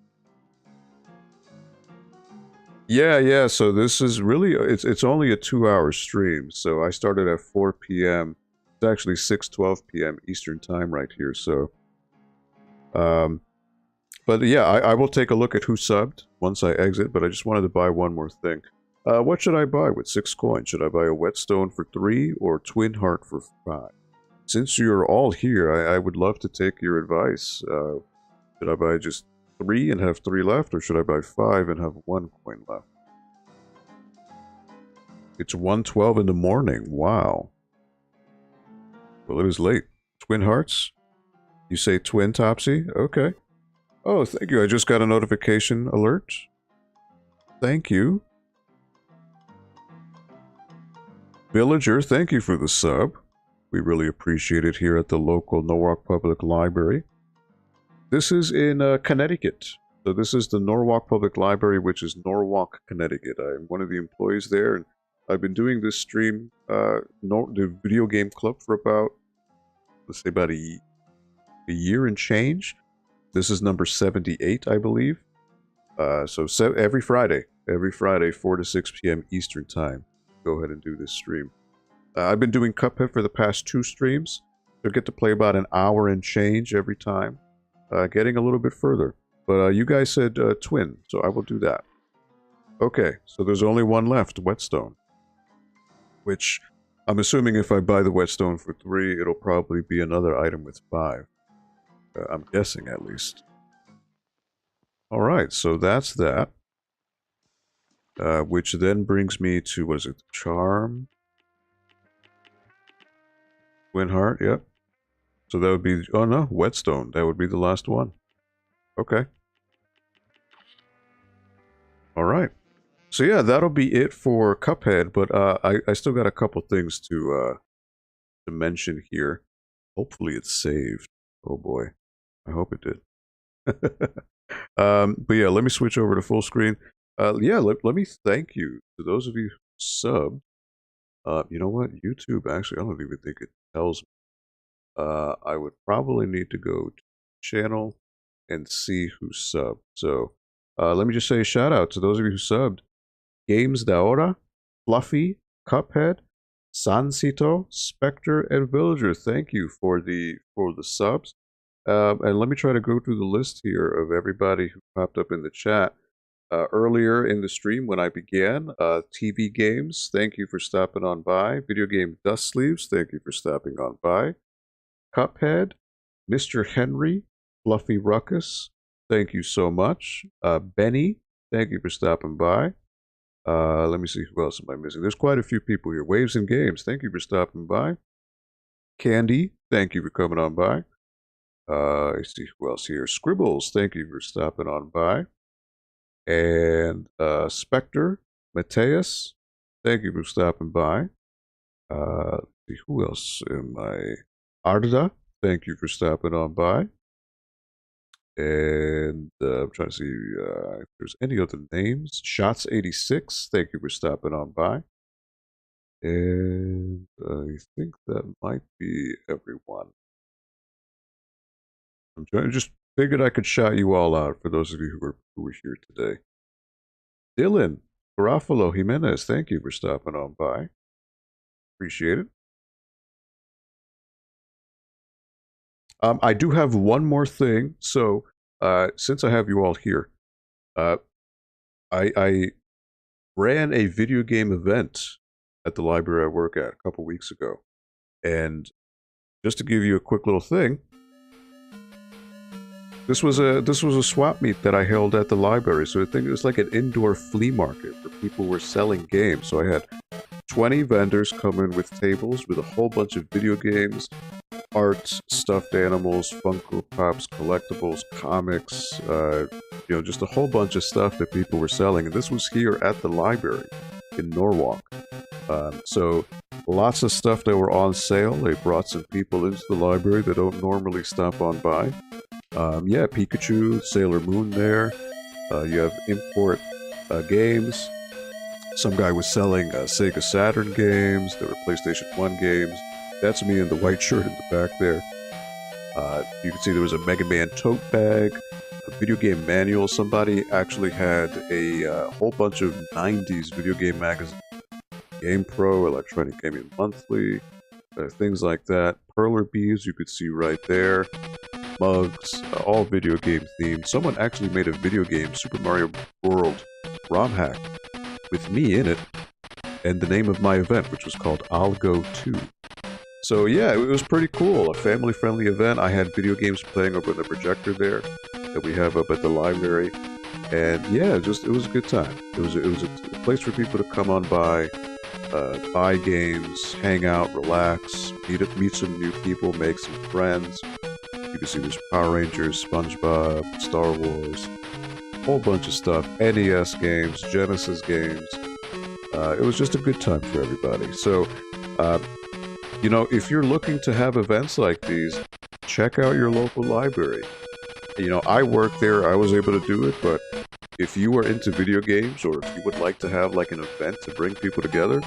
Speaker 1: Yeah, so this is really, it's only a 2-hour stream, so I started at 4 p.m. It's actually 6:12 p.m. Eastern time right here, so... but yeah, I will take a look at who subbed once I exit, but I just wanted to buy one more thing. What should I buy with 6 coins? Should I buy a whetstone for 3 or twin heart for 5? Since you're all here, I would love to take your advice. Should I buy just 3 and have 3 left, or should I buy 5 and have 1 coin left? It's 1:12 in the morning. Wow. Well, it is late. Twin hearts? You say twin, Topsy? Okay. Oh, thank you. I just got a notification alert. Thank you. Villager, thank you for the sub. We really appreciate it here at the local Norwalk Public Library. This is in Connecticut. So this is the Norwalk Public Library, which is Norwalk, Connecticut. I'm one of the employees there, and I've been doing this stream, the video game club, for about, let's say, about a year and change. This is number 78, I believe. So every Friday, 4 to 6 p.m. Eastern time, go ahead and do this stream. I've been doing Cuphead for the past 2 streams. So I get to play about an hour and change every time. Getting a little bit further. But you guys said twin, so I will do that. Okay, so there's only one left, whetstone. Which, I'm assuming if I buy the whetstone for 3, it'll probably be another item with 5. I'm guessing, at least. Alright, so that's that. Which then brings me to, what is it, charm? Twin Heart, yep. So that would be, oh no, Whetstone. That would be the last one. Okay. All right. So yeah, that'll be it for Cuphead, but I still got a couple things to mention here. Hopefully it's saved. Oh boy. I hope it did. But yeah, let me switch over to full screen. Yeah, let me thank you to those of you who subbed. You know what? YouTube, actually, I don't even think it tells me. I would probably need to go to channel and see who subbed. So let me just say a shout out to those of you who subbed. Games Daora, Fluffy, Cuphead, Sansito, Spectre, and Villager. Thank you for the subs. And let me try to go through the list here of everybody who popped up in the chat. Earlier in the stream when I began, TV Games, thank you for stopping on by. Video Game Dust Sleeves, thank you for stopping on by. Cuphead, Mr. Henry, Fluffy Ruckus, thank you so much. Benny, thank you for stopping by. Let me see, who else am I missing? There's quite a few people here. Waves and Games, thank you for stopping by. Candy, thank you for coming on by. I see who else here. Scribbles, thank you for stopping on by. And Spectre, Mateus, thank you for stopping by. See, who else am I? Arda, thank you for stopping on by. And I'm trying to see if there's any other names. Shots86, thank you for stopping on by. And I think that might be everyone. I'm trying to just figured I could shout you all out for those of you who were here today. Dylan, Garofalo Jimenez, thank you for stopping on by. Appreciate it. I do have one more thing. So, since I have you all here, I ran a video game event at the library I work at a couple weeks ago. And just to give you a quick little thing, this was a swap meet that I held at the library. So I think it was like an indoor flea market where people were selling games. So I had 20 vendors come in with tables with a whole bunch of video games, art, stuffed animals, Funko Pops, collectibles, comics, just a whole bunch of stuff that people were selling. And this was here at the library in Norwalk. So lots of stuff that were on sale. They brought some people into the library that don't normally stop on by. Yeah, Pikachu, Sailor Moon there. You have import games. Some guy was selling Sega Saturn games. There were PlayStation 1 games. That's me in the white shirt in the back there. You can see there was a Mega Man tote bag, a video game manual. Somebody actually had a whole bunch of 90s video game magazines. Game Pro, Electronic Gaming Monthly, things like that. Perler beads you could see right there. Mugs, all video game themed. Someone actually made a video game, Super Mario World ROM hack, with me in it, and the name of my event, which was called Aldo 2. So yeah, it was pretty cool. A family-friendly event. I had video games playing over the projector there that we have up at the library, and yeah, it was a good time. It was a place for people to come on by, buy games, hang out, relax, meet some new people, make some friends. You can see there's Power Rangers, SpongeBob, Star Wars, a whole bunch of stuff, NES games, Genesis games. It was just a good time for everybody. So, if you're looking to have events like these, check out your local library. I work there, I was able to do it, but if you are into video games, or if you would like to have like an event to bring people together,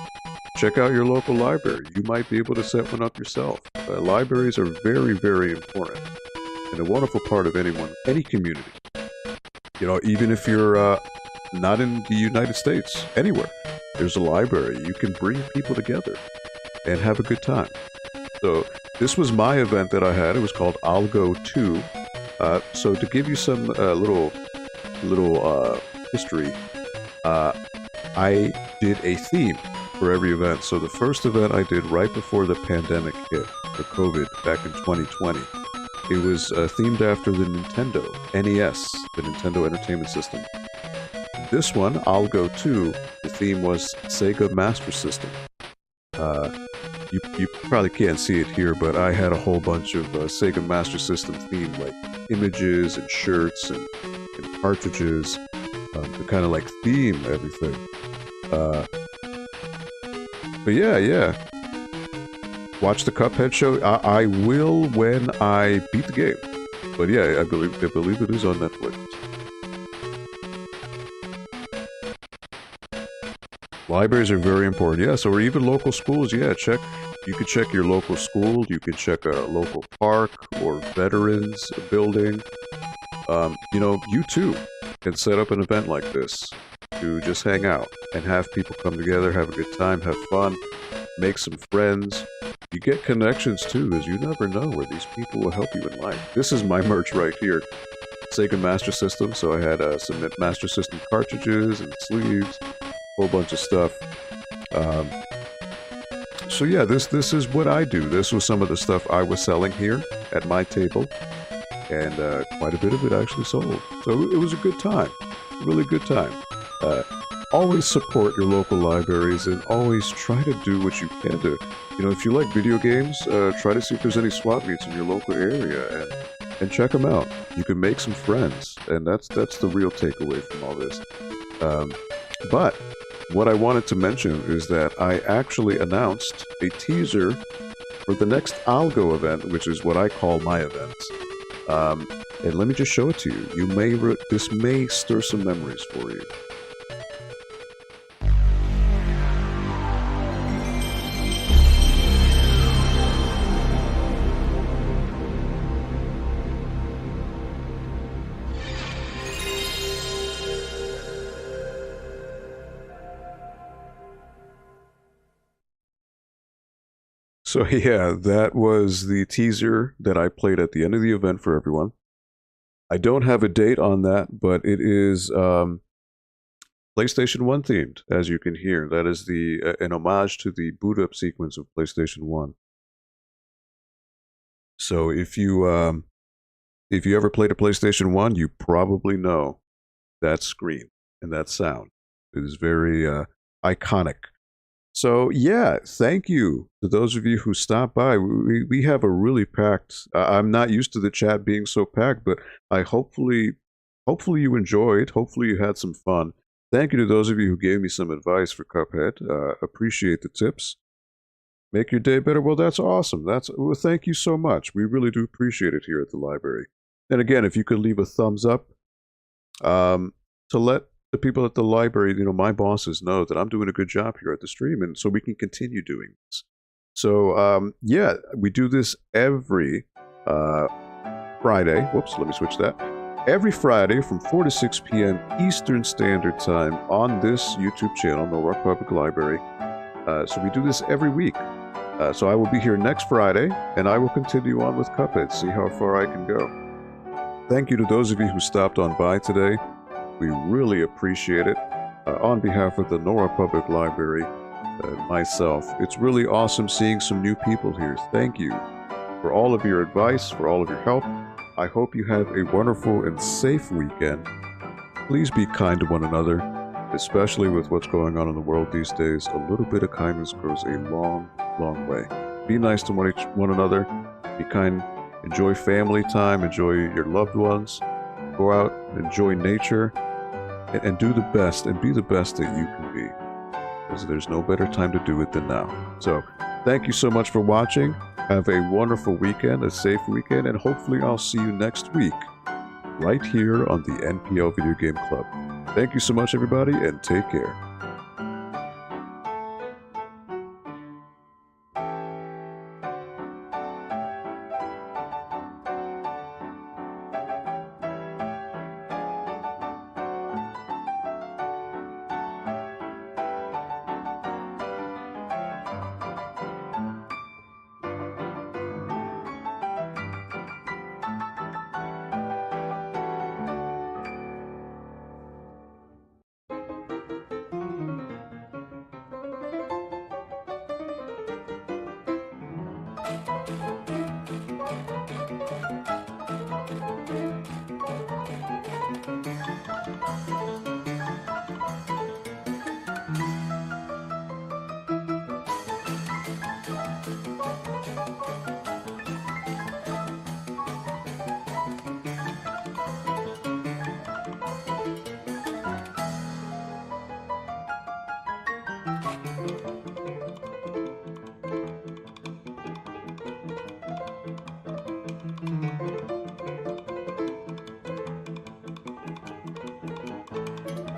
Speaker 1: check out your local library. You might be able to set one up yourself. Libraries are very, very important and a wonderful part of any community. Even if you're not in the United States, anywhere, there's a library. You can bring people together and have a good time. So this was my event that I had. It was called Algo 2. So to give you some little history, I did a theme for every event. So the first event I did right before the pandemic hit, the COVID, back in 2020. It was themed after the Nintendo NES, the Nintendo Entertainment System. This one, Algo 2, the theme was Sega Master System. you probably can't see it here, but I had a whole bunch of Sega Master System themed like images and shirts and cartridges to kind of like theme everything. But yeah. Watch the Cuphead show. I will when I beat the game. But yeah, I believe it is on Netflix. Libraries are very important. Yes, or even local schools. Yeah, you could check your local school. You could check a local park or veterans building. You too can set up an event like this to just hang out and have people come together, have a good time, have fun, make some friends. You get connections too, as you never know where these people will help you in life. This is my merch right here. Sega Master System, so I had some Master System cartridges and sleeves, a whole bunch of stuff. So yeah, this is what I do. This was some of the stuff I was selling here at my table, and quite a bit of it actually sold. So it was a good time, really good time. Always support your local libraries and always try to do what you can to, if you like video games, try to see if there's any swap meets in your local area and check them out. You can make some friends, and that's the real takeaway from all this. But what I wanted to mention is that I actually announced a teaser for the next Algo event, which is what I call my events. And let me just show it to you. This may stir some memories for you. So yeah, that was the teaser that I played at the end of the event for everyone. I don't have a date on that, but it is PlayStation 1 themed, as you can hear. That is an homage to the boot up sequence of PlayStation 1. So if you ever played a PlayStation 1, you probably know that screen and that sound. It is very iconic. So yeah, thank you to those of you who stopped by. We have a really packed. I'm not used to the chat being so packed, but hopefully you enjoyed. Hopefully you had some fun. Thank you to those of you who gave me some advice for Cuphead. Appreciate the tips. Make your day better. Well, that's awesome. Well, thank you so much. We really do appreciate it here at the library. And again, if you could leave a thumbs up, to let the people at the library, my bosses know that I'm doing a good job here at the stream, and so we can continue doing this. So, yeah, we do this every Friday. Whoops, let me switch that. Every Friday from 4 to 6 p.m. Eastern Standard Time on this YouTube channel, Norwalk Public Library. So we do this every week. So I will be here next Friday, and I will continue on with Cuphead, see how far I can go. Thank you to those of you who stopped on by today. We really appreciate it. On behalf of the Norwalk Public Library, myself, it's really awesome seeing some new people here. Thank you for all of your advice, for all of your help. I hope you have a wonderful and safe weekend. Please be kind to one another, especially with what's going on in the world these days. A little bit of kindness goes a long, long way. Be nice to one another. Be kind. Enjoy family time. Enjoy your loved ones. Go out, enjoy nature, and do the best, and be the best that you can be. Because there's no better time to do it than now. So, thank you so much for watching. Have a wonderful weekend, a safe weekend, and hopefully I'll see you next week, right here on the NPL Video Game Club. Thank you so much, everybody, and take care.